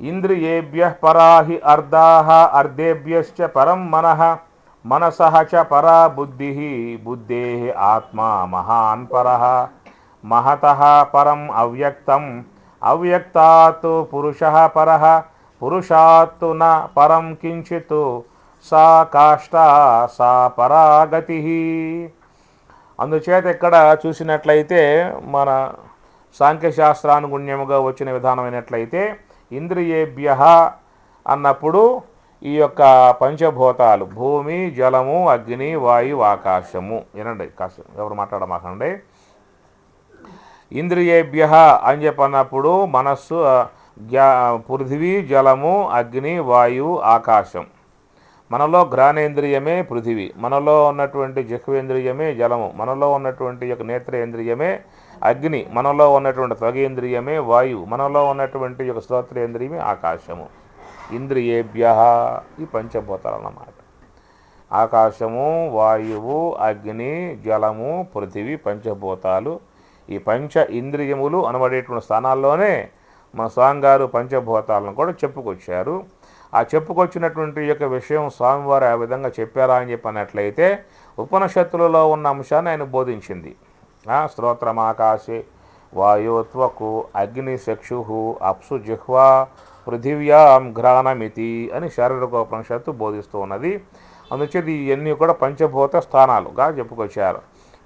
ఇంద్రియేభ్యః పరాహి అర్ధాః అర్ధేభ్యశ్చ పరం మనః మనసః చ పరా బుద్ధిః బుద్ధేః ఆత్మా మహాన్ పరః మహతః పరం అవ్యక్తం అవ్యక్తాత్ పురుషః పరః పురుషాత్ న పరం కించిత్ సా కాష్టా సా పరాగతిః. అందుచేత ఇక్కడ చూసినట్లయితే మన సాంఖ్యశాస్త్రానుగుణ్యముగా వచ్చిన విధానమైనట్లయితే ఇంద్రియేభ్యః అన్నప్పుడు ఈ యొక్క పంచభూతాలు భూమి, జలము, అగ్ని, వాయువు, ఆకాశము. వినండి, కాస్త ఎవరు మాట్లాడమాకండి. ఇంద్రియేభ్యః అని చెప్పన్నప్పుడు మనస్సు, పృథివీ, జలము, అగ్ని, వాయువు, ఆకాశం. మనలో ఘ్రాణేంద్రియమే పృథివీ, మనలో ఉన్నటువంటి జిహ్వేంద్రియమే జలము, మనలో ఉన్నటువంటి యొక్క నేత్రేంద్రియమే అగ్ని, మనలో ఉన్నటువంటి త్వగేంద్రియమే వాయువు, మనలో ఉన్నటువంటి యొక్క శ్రోత్రేంద్రియమే ఆకాశము. ఇంద్రియేభ్యః ఈ పంచభూతాలు అన్నమాట. ఆకాశము, వాయువు, అగ్ని, జలము, పృథివీ పంచభూతాలు. ఈ పంచ ఇంద్రియములు అనబడేటువంటి స్థానాల్లోనే మన స్వామిగారు పంచభూతాలను కూడా చెప్పుకొచ్చారు. ఆ చెప్పుకొచ్చినటువంటి యొక్క విషయం స్వామివారు ఆ విధంగా చెప్పారా అని చెప్పినట్లయితే ఉపనిషత్తులలో ఉన్న అంశాన్ని ఆయన బోధించింది. స్తోత్రమాకాశే వాయోత్వకు అగ్ని చక్షు అప్సు జిహ్వా పృథివ్యాం ఘ్రాణమితి అని శారీరకోపనిషత్తు బోధిస్తూ ఉన్నది. అందుచేది ఇవన్నీ కూడా పంచభూత స్థానాలుగా చెప్పుకొచ్చారు.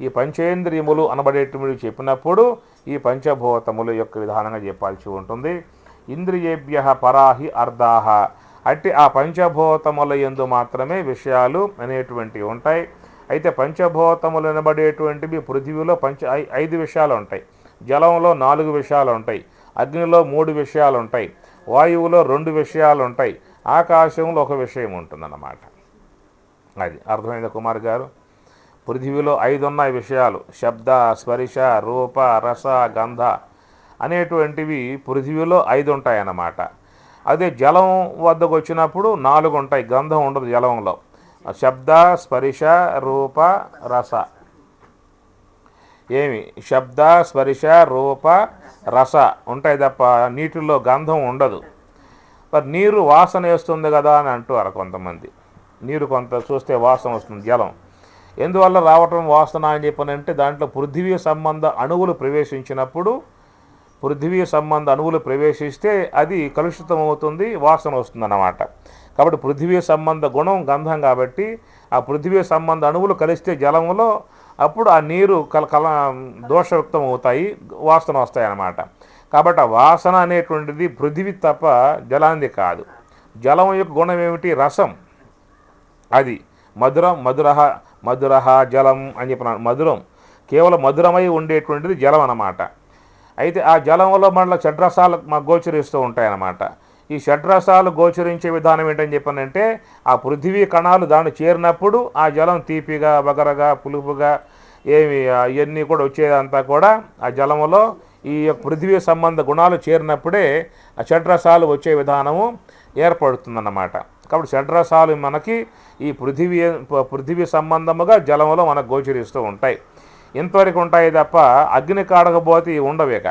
ఈ పంచేంద్రియములు అనబడేటువంటి చెప్పినప్పుడు ఈ పంచభూతముల యొక్క విధానంగా చెప్పాల్సి ఉంటుంది. ఇంద్రియేభ్యః పరాహి అర్ధాః అట్టి ఆ పంచభూతముల యందు మాత్రమే విషయాలు అనేటువంటివి ఉంటాయి. అయితే పంచభూతములు అనబడేటువంటివి పృథివీలో 5 విషయాలు ఉంటాయి, జలంలో 4 విషయాలు ఉంటాయి, అగ్నిలో 3 విషయాలు ఉంటాయి, వాయువులో 2 విషయాలు ఉంటాయి, ఆకాశంలో 1 విషయం ఉంటుందన్నమాట. అది అర్థమైంది కుమార్ గారు. పృథివీలో 5 ఉన్నాయి విషయాలు. శబ్ద, స్పర్శ, రూప, రస, గంధ అనేటువంటివి పృథివీలో 5 ఉంటాయన్నమాట. అదే జలం వద్దకు వచ్చినప్పుడు 4 ఉంటాయి. గంధం ఉండదు జలంలో. శబ్ద, స్పర్శ, రూప, రస. ఏమి శబ్ద, స్పర్శ, రూప, రస ఉంటాయి తప్ప నీటిలో గంధం ఉండదు. మరి నీరు వాసన వేస్తుంది కదా అని అంటారు కొంతమంది. నీరు కొంత చూస్తే వాసన వస్తుంది జలం. ఎందువల్ల రావటం వాసన అని చెప్పనంటే దాంట్లో పృథివీ సంబంధ అణువులు ప్రవేశించినప్పుడు, పృథివీ సంబంధ అణువులు ప్రవేశిస్తే అది కలుషితం అవుతుంది, వాసన వస్తుంది అన్నమాట. కాబట్టి పృథివీ సంబంధ గుణం గంధం కాబట్టి ఆ పృథివీ సంబంధ అణువులు కలిస్తే జలములో అప్పుడు ఆ నీరు దోషయుక్తం అవుతాయి, వాసన వస్తాయి అన్నమాట. కాబట్టి ఆ వాసన అనేటువంటిది పృథివీ తప్ప జలాంది కాదు. జలం యొక్క గుణం ఏమిటి? రసం. అది మధురం, మధురహ జలం అని చెప్పిన మధురం, కేవలం మధురమై ఉండేటువంటిది జలం అన్నమాట. అయితే ఆ జలంలో మళ్ళీ షడ్రసాలు గోచరిస్తూ ఉంటాయన్నమాట. ఈ షడ్రసాలు గోచరించే విధానం ఏంటని చెప్పానంటే ఆ పృథివీ కణాలు దాన్ని చేరినప్పుడు ఆ జలం తీపిగా, వగరగా, పులుపుగా ఇవన్నీ కూడా వచ్చేదంతా కూడా ఆ జలంలో ఈ పృథివీ సంబంధ గుణాలు చేరినప్పుడే ఆ షడ్రసాలు వచ్చే విధానము ఏర్పడుతుందన్నమాట. కాబట్టి షడ్రసాలు మనకి ఈ పృథివీ సంబంధముగా జలంలో మనకు గోచరిస్తూ ఉంటాయి. ఇంతవరకు ఉంటాయి తప్ప అగ్ని కాడకపోతే ఉండవేక.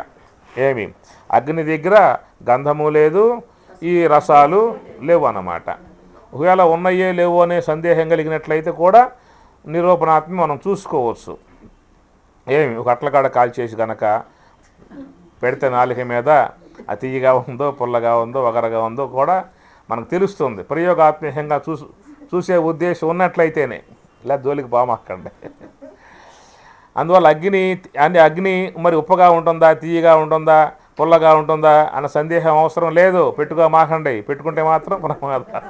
ఏమి అగ్ని దగ్గర గంధము లేదు, ఈ రసాలు లేవు అన్నమాట. ఒకవేళ ఉన్నాయే లేవు అనే సందేహం కలిగినట్లయితే కూడా నిరూపణాత్మక మనం చూసుకోవచ్చు. ఏమి ఒక అట్లకాడ కాల్చేసి కనుక పెడితే నాలుక మీద అతిగా ఉందో, పుల్లగా ఉందో, వగరగా ఉందో కూడా మనకు తెలుస్తుంది. ప్రయోగాత్మకంగా చూసే ఉద్దేశం ఉన్నట్లయితేనే, ఇలా దోలికి బామక్కండి. అందువల్ల అగ్ని మరి ఉప్పగా ఉంటుందా, తీయగా ఉంటుందా, పుల్లగా ఉంటుందా అన్న సందేహం అవసరం లేదు. మాకండి, పెట్టుకుంటే మాత్రం ప్రమాదం.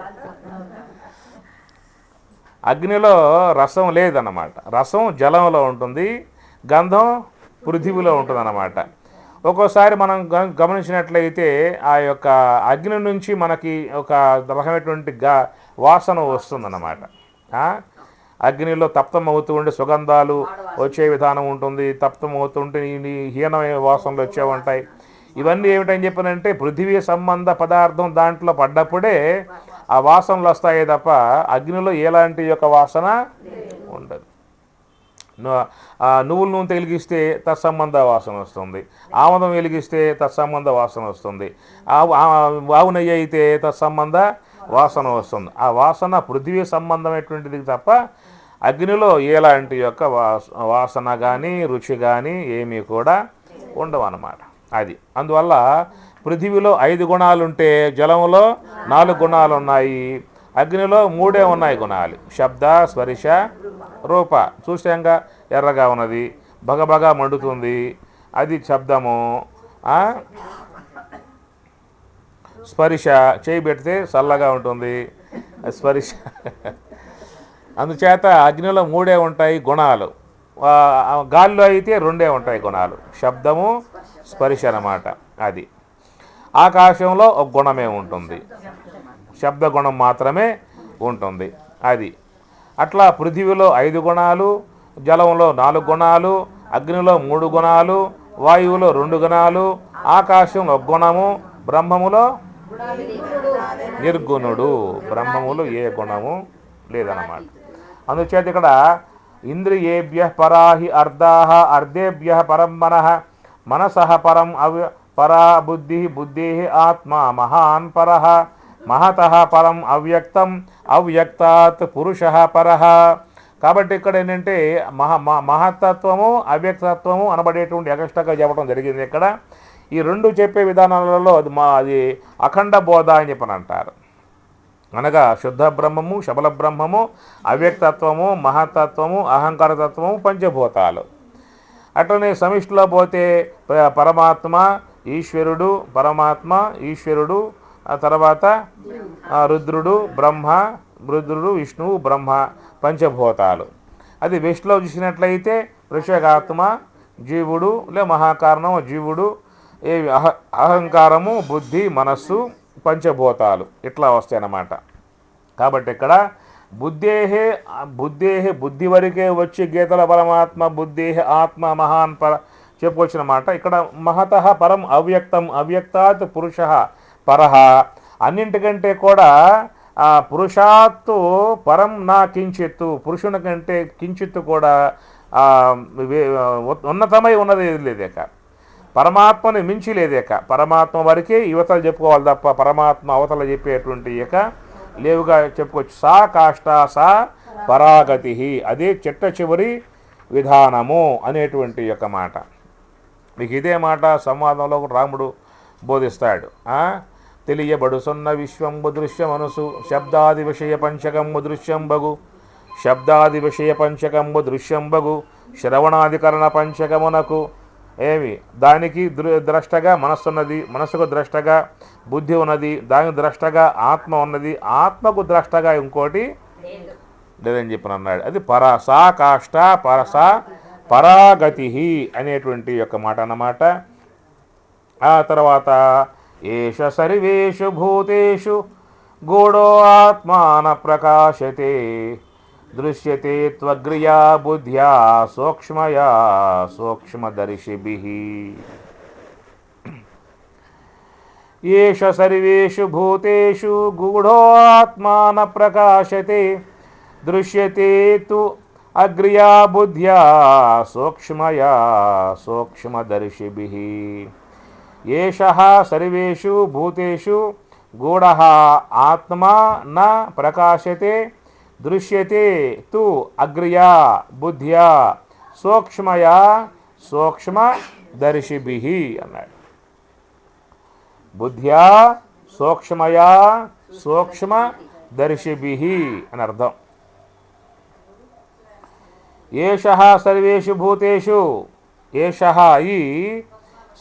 అగ్నిలో రసం లేదన్నమాట. రసం జలంలో ఉంటుంది, గంధం పృథివీలో ఉంటుందన్నమాట. ఒక్కోసారి మనం గమనించినట్లయితే ఆ యొక్క అగ్ని నుంచి మనకి ఒక రకమైనటువంటి వాసన వస్తుందన్నమాట. అగ్నిలో తప్తం అవుతూ ఉండే సుగంధాలు వచ్చే విధానం ఉంటుంది, తప్తం అవుతుంటే హీనమైన వాసనలు వచ్చే ఉంటాయి. ఇవన్నీ ఏమిటని చెప్పానంటే పృథివీ సంబంధ పదార్థం దాంట్లో పడ్డప్పుడే ఆ వాసనలు వస్తాయి తప్ప అగ్నిలో ఎలాంటి యొక్క వాసన ఉండదు. నువ్వుల నూనె వెలిగిస్తే తత్సంబంధ వాసన వస్తుంది, ఆముదం వెలిగిస్తే తత్సంబంధ వాసన వస్తుంది, ఆవు నెయ్యి అయితే తత్సంబంధ వాసన వస్తుంది. ఆ వాసన పృథ్వీ సంబంధమైనటువంటిది తప్ప అగ్నిలో ఎలాంటి యొక్క వాసన కానీ రుచి కానీ ఏమీ కూడా ఉండవు అన్నమాట. అది అందువల్ల పృథివీలో 5 గుణాలుంటే జలంలో 4 గుణాలు ఉన్నాయి, అగ్నిలో 3 ఉన్నాయి గుణాలు. శబ్ద, స్పర్శ, రూప. చూసాంగా ఎర్రగా ఉన్నది, బగబగా మండుతుంది, అది శబ్దము. స్పర్శ, చేయి పెడితే చల్లగా ఉంటుంది స్పర్శ. అందుచేత అగ్నిలో 3 ఉంటాయి గుణాలు, గాలిలో అయితే 2 ఉంటాయి గుణాలు, శబ్దము స్పర్శ అన్నమాట. అది ఆకాశంలో ఒక గుణమే ఉంటుంది, శబ్ద గుణం మాత్రమే ఉంటుంది. అది అట్లా పృథివీలో 5 గుణాలు, జలంలో 4 గుణాలు, అగ్నిలో 3 గుణాలు, వాయువులో 2 గుణాలు, ఆకాశంలో 1 గుణము, బ్రహ్మములో నిర్గుణుడు. బ్రహ్మములో ఏ గుణము లేదన్నమాట. అందుచేత ఇక్కడ ఇంద్రియేభ్య పరాహి అర్ధాః అర్ధేభ్య పరం మనః మనసః పరం పరా బుద్ధి బుద్ధేః ఆత్మ మహాన్ పరః మహతః పరం అవ్యక్తం అవ్యక్తాత్ పురుషః పరః. కాబట్టి ఇక్కడ ఏంటంటే మహత్తత్వము అవ్యక్తత్వము అనబడేటువంటి ఎగస్ట్రాగా చెప్పడం జరిగింది. ఇక్కడ ఈ 2 చెప్పే విధానాలలో అది అఖండ బోధ అని చెప్పని అంటారు. అనగా శుద్ధ బ్రహ్మము, శబల బ్రహ్మము, అవ్యక్తత్వము, మహత్తత్వము, అహంకారతత్వము, పంచభూతాలు. అట్లనే సమిష్టిలో పోతే పరమాత్మ, ఈశ్వరుడు, పరమాత్మ, ఈశ్వరుడు, ఆ తర్వాత రుద్రుడు, బ్రహ్మ, రుద్రుడు, విష్ణువు, బ్రహ్మ, పంచభూతాలు. అది విష్ణులో చూసినట్లయితే వృషగాత్మ, జీవుడు లే మహాకారణము, జీవుడు, ఏ అహంకారము, బుద్ధి, మనస్సు, పంచభూతాలు ఇట్లా వస్తాయన్నమాట. కాబట్టి ఇక్కడ బుద్ధేహే బుద్ధి వరకే వచ్చి గీతల పరమాత్మ, బుద్ధేహ ఆత్మ మహాన్ చెప్పుకొచ్చిన మాట. ఇక్కడ మహతః పరం అవ్యక్తం అవ్యక్తాత్ పురుషః పరః. అన్నింటికంటే కూడా పురుషాత్తు పరం నా కించిత్తు, పురుషుని కంటే కించిత్తు కూడా ఉన్నతమై ఉన్నది లేదేక, పరమాత్మని మించి లేదేక. పరమాత్మ వరకే యువతలు చెప్పుకోవాలి తప్ప పరమాత్మ అవతల చెప్పేటువంటి ఇక లేవుగా చెప్పుకోవచ్చు. సా కాష్ట సా పరాగతి, అదే చిట్ట చివరి విధానము అనేటువంటి యొక్క మాట. మీకు ఇదే మాట సంవాదంలో రాముడు బోధిస్తాడు. తెలియబడుసున్న విశ్వంబు దృశ్యమనుసు శబ్దాది విషయ పంచకంబు దృశ్యంబగు, శబ్దాది విషయ పంచకంబు దృశ్యంబగు, శ్రవణాధికరణ పంచకమునకు ఏమి దానికి ద్రష్టగా మనస్సు ఉన్నది, మనస్సుకు ద్రష్టగా బుద్ధి ఉన్నది, దానికి ద్రష్టగా ఆత్మ ఉన్నది, ఆత్మకు ద్రష్టగా ఇంకోటి లేదని చెప్పని అన్నాడు. అది పరసా కాష్ట పరసా పరాగతి అనేటువంటి యొక్క మాట అన్నమాట. ఆ తర్వాత ఏష సర్వేషు భూతేషు గూఢో ఆత్మాన ప్రకాశతే దృశ్యతే త్వగ్రియా బుద్ధ్యా సూక్ష్మయా సూక్ష్మదర్శిభిః. ఏష సర్వేషు భూతేషు గూఢో ఆత్మాన ప్రకాశతే దృశ్యతే తు అగ్రియా బుద్ధ్యా సూక్ష్మయా సూక్ష్మదర్శిభిః. ఏషః సర్వేషు భూతేషు గూఢః ఆత్మా న ప్రకాశతే దృశ్యతే తు అగ్రియా బుద్ధ్యా సూక్ష్మయా సూక్ష్మదర్శిభిః అన్నాడు. బుద్ధ్యా సూక్ష్మయా సూక్ష్మదర్శిభిః అని అర్థం. ఏషః సర్వేషు భూతేషు, ఏషః ఈ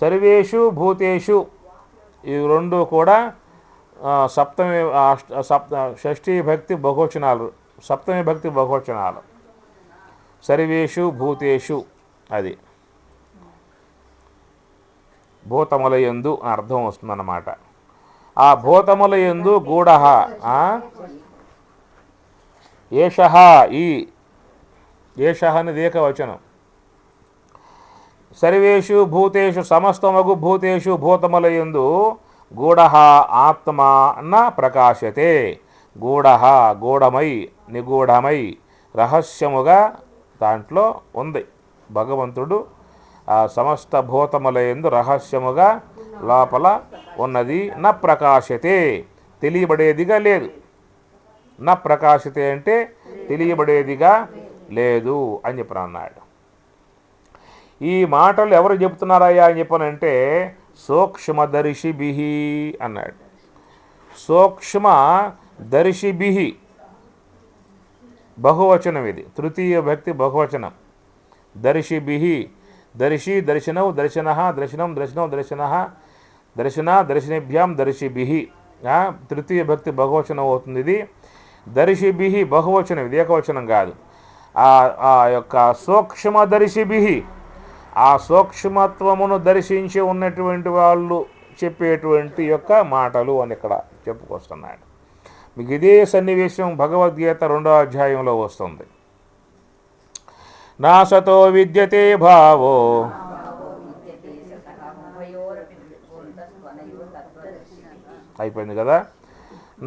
సర్వేషు భూతేషు, ఈ 2 కూడా సప్తమి షష్ఠీ భక్తి బహువచనాలు, సప్తమి భక్తి బహువచనాలు. సర్వేషు భూతేషు అది భూతముల యందు అని అర్థం వస్తుందన్నమాట. ఆ భూతముల యందు గూఢః ఏషః ఈ ఏషః అనేది ఏకవచనం. సర్వేషు భూతేషు సమస్తమగు భూతేషు భూతముల యందు గూఢః ఆత్మ న ప్రకాశతే. గూఢః గూఢమై నిగూఢమై రహస్యముగా దాంట్లో ఉంది. భగవంతుడు ఆ సమస్త భూతములందు రహస్యముగా లోపల ఉన్నది. న ప్రకాశతే, తెలియబడేదిగా లేదు. న ప్రకాశతే అంటే తెలియబడేదిగా లేదు అని చెప్పిన అన్నాడు. ఈ మాటలు ఎవరు చెబుతున్నారయ్యా అని చెప్పనంటే సూక్ష్మదర్శిభిః అన్నాడు. సూక్ష్మదర్శిభిః బహువచనం, ఇది తృతీయ భక్తి బహువచనం. దర్శిభిః, దర్శి దర్శనౌ దర్శనః దర్శనం దర్శనౌ దర్శనః దర్శన దర్శనేభ్యాం దర్శిభిః. తృతీయ భక్తి బహువచనం అవుతుంది. ఇది దర్శిభిః బహువచనం, ఇది ఏకవచనం కాదు. ఆ యొక్క సూక్ష్మదర్శిభిః, ఆ సూక్ష్మత్వమును దర్శించి ఉన్నటువంటి వాళ్ళు చెప్పేటువంటి యొక్క మాటలు అని ఇక్కడ చెప్పుకొస్తున్నాడు. మీకు ఇదే సన్నివేశం భగవద్గీత 2వ అధ్యాయంలో వస్తుంది. నా సతో విద్యతే భావో, అయిపోయింది కదా.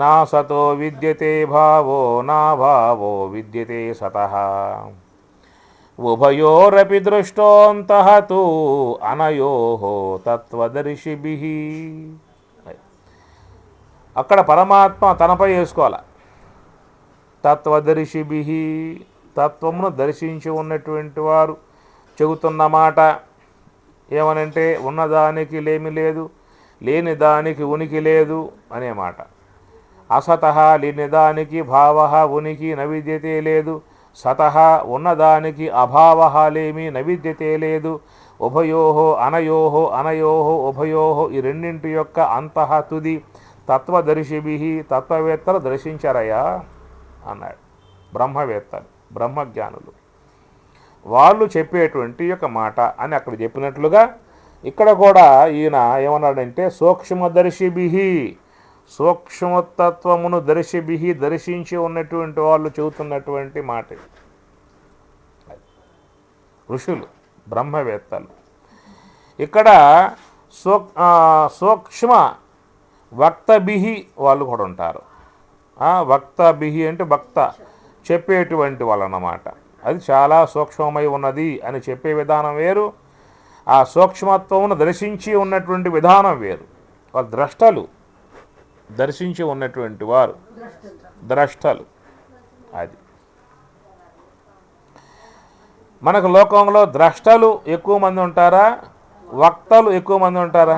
నా సతో విద్యతే భావో నా భావో విద్యతే సతః ఉభయోరపి దృష్టోంతః తు అనయోః తత్వదర్శిభిః. అక్కడ పరమాత్మ తనపై వేసుకోవాలి. తత్వదర్శిభిః, తత్వమును దర్శించి ఉన్నటువంటి వారు చెబుతున్న మాట ఏమనంటే ఉన్నదానికి లేమి లేదు, లేని దానికి ఉనికి లేదు అనే మాట. అసతః, లేని దానికి భావః ఉనికి నవిద్యతే లేదు, సతః ఉన్నదానికి అభావః లేమి నవిద్యతే లేదు. ఉభయోః అనయోః అనయోః ఉభయోః, ఈ రెండింటి యొక్క అంతః తుది తత్వదర్శిభిః, తత్వవేత్తలు దర్శించారయ్యా అన్నాడు. బ్రహ్మవేత్తలు, బ్రహ్మజ్ఞానులు వాళ్ళు చెప్పేటువంటి యొక్క మాట అని అక్కడ చెప్పినట్లుగా ఇక్కడ కూడా ఈయన ఏమన్నాడంటే సూక్ష్మదర్శిభిః, సూక్ష్మతత్వమును దర్శిభిః, దర్శించి ఉన్నటువంటి వాళ్ళు చెబుతున్నటువంటి మాట. ఋషులు, బ్రహ్మవేత్తలు. ఇక్కడ సూక్ష్మ వక్తభిః వాళ్ళు కూడా ఉంటారు. వక్తభిః అంటే వక్త, చెప్పేటువంటి వాళ్ళు అన్నమాట. అది చాలా సూక్ష్మమై ఉన్నది అని చెప్పే విధానం వేరు, ఆ సూక్ష్మత్వమును దర్శించి ఉన్నటువంటి విధానం వేరు. వాళ్ళు ద్రష్టలు, దర్శించి ఉన్నటువంటి వారు ద్రష్టలు. అది మనకు లోకంలో ద్రష్టలు ఎక్కువ మంది ఉంటారా, వక్తలు ఎక్కువ మంది ఉంటారా?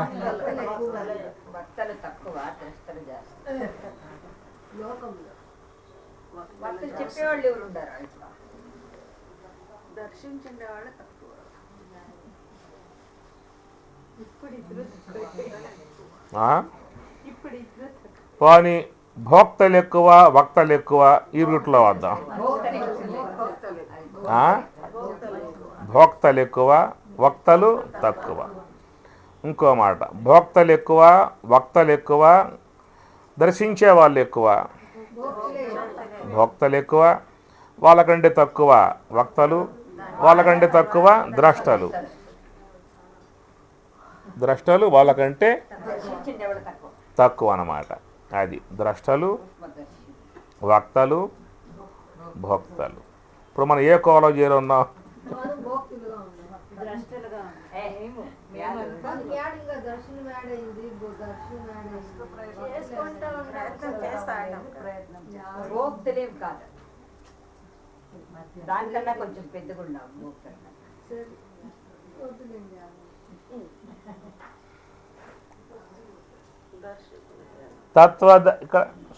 పోనీ భోక్తలు ఎక్కువ వక్తలు ఎక్కువ, ఈ రూట్లో వద్దాం. భోక్తలు ఎక్కువ వక్తలు తక్కువ. ఇంకో మాట, భోక్తలు ఎక్కువ వక్తలు ఎక్కువ, దర్శించే వాళ్ళు ఎక్కువ. భోక్తలు ఎక్కువ, వాళ్ళకంటే తక్కువ వక్తలు, వాళ్ళకంటే తక్కువ ద్రష్టలు. ద్రష్టలు వాళ్ళకంటే తక్కువ అన్నమాట. అది ద్రష్టలు, వక్తలు, భోక్తలు. ఇప్పుడు మనం ఏ కోవలో చేరున్నాం? దానికన్నా కొంచెం పెద్దగా ఉన్నాం.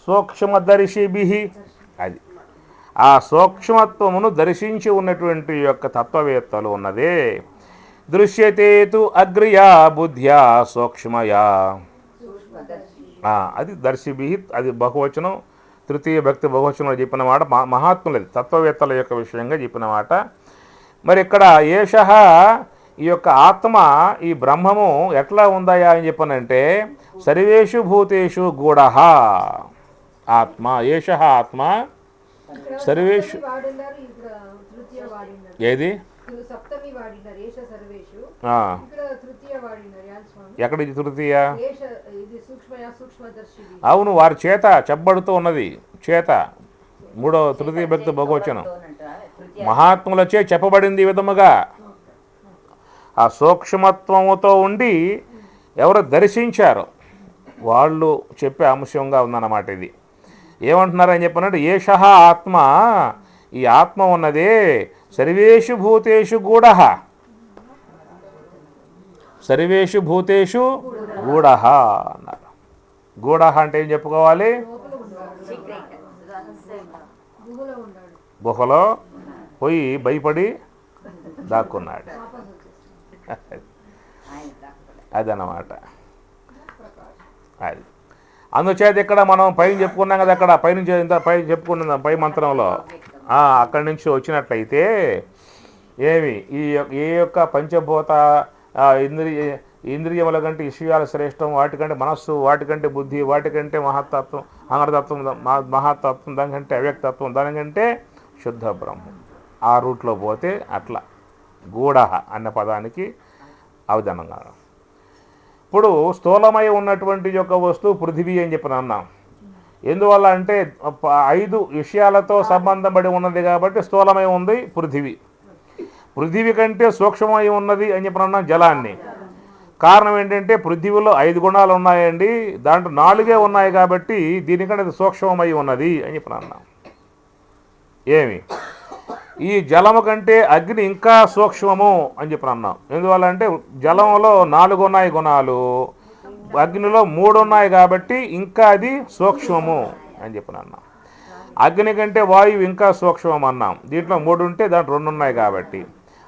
సూక్ష్మదర్శిభిః, అది ఆ సూక్ష్మత్వమును దర్శించి ఉన్నటువంటి యొక్క తత్వవేత్తలు ఉన్నదే. దృశ్యతేతు అగ్రియా బుద్ధ్యా సూక్ష్మయా, అది దర్శిభిః, అది బహువచనం. తృతీయ భక్తి బహువచనంలో చెప్పిన మాట మహాత్ములది, తత్వవేత్తల యొక్క విషయంగా చెప్పిన మాట. మరి ఇక్కడ ఏషః, ఈ యొక్క ఆత్మ, ఈ బ్రహ్మము ఎట్లా ఉందయా అని చెప్పనంటే సర్వేషు భూతేషు గూఢః ఆత్మ. ఏషః ఆత్మ సర్వేషు, ఏది ఎక్కడ ఇది తృతీయ? అవును, వారి చేత చెప్పబడుతూ ఉన్నది. చేత మూడో తృతీయ భక్తి బహువచనం. మహాత్ములచే చెప్పబడింది ఈ విధముగా. ఆ సూక్ష్మత్వముతో ఉండి ఎవరు దర్శించారో వాళ్ళు చెప్పే అంశంగా ఉందన్నమాట ఇది. ఏమంటున్నారని చెప్పినట్టు ఏషః ఆత్మ, ఈ ఆత్మ ఉన్నదే సర్వేషు భూతేషు గూఢః, సర్వేషు భూతేషు గూఢః అన్నారు. గూఢః అంటే ఏం చెప్పుకోవాలి? గుహలో పోయి భయపడి దాక్కున్నాడు అదన్నమాట. అది అందుచేత ఇక్కడ మనం పైన చెప్పుకున్నాం కదా, అక్కడ పైనుంచి పై చెప్పుకున్నాం పై మంత్రంలో అక్కడి నుంచి వచ్చినట్లయితే ఏమి ఏ యొక్క పంచభూత ఇంద్రియముల కంటే విషయాలు శ్రేష్టం, వాటికంటే మనస్సు, వాటికంటే బుద్ధి, వాటికంటే మహత్తత్వం, అమరతత్వం, మహత్తత్వం, దానికంటే అవ్యక్తత్వం, దానికంటే శుద్ధ బ్రహ్మం. ఆ రూట్లో పోతే అట్లా గూఢః అన్న పదానికి అవధానంగా. ఇప్పుడు స్థూలమై ఉన్నటువంటి యొక్క వస్తువు పృథివీ అని చెప్పి అన్నాం. ఎందువల్ల అంటే 5 విషయాలతో సంబంధం పడి ఉన్నది కాబట్టి స్థూలమై ఉంది పృథివీ. పృథివీ కంటే సూక్ష్మమై ఉన్నది అని చెప్పి అన్నాం జలాన్ని. కారణం ఏంటంటే పృథివీలో 5 గుణాలు ఉన్నాయండి, దాంట్లో 4 ఉన్నాయి కాబట్టి దీనికంటే అది సూక్ష్మమై ఉన్నది అని చెప్పి అన్నాం. ఏమి ఈ జలము కంటే అగ్ని ఇంకా సూక్ష్మము అని చెప్పి అన్నాం. ఎందువల్ల అంటే జలంలో 4 ఉన్నాయి గుణాలు, అగ్నిలో 3 ఉన్నాయి కాబట్టి ఇంకా అది సూక్ష్మము అని చెప్పి అన్నాం. అగ్ని కంటే వాయువు ఇంకా సూక్ష్మం అన్నాం, దీంట్లో 3 ఉంటే దాంట్లో 2 ఉన్నాయి కాబట్టి.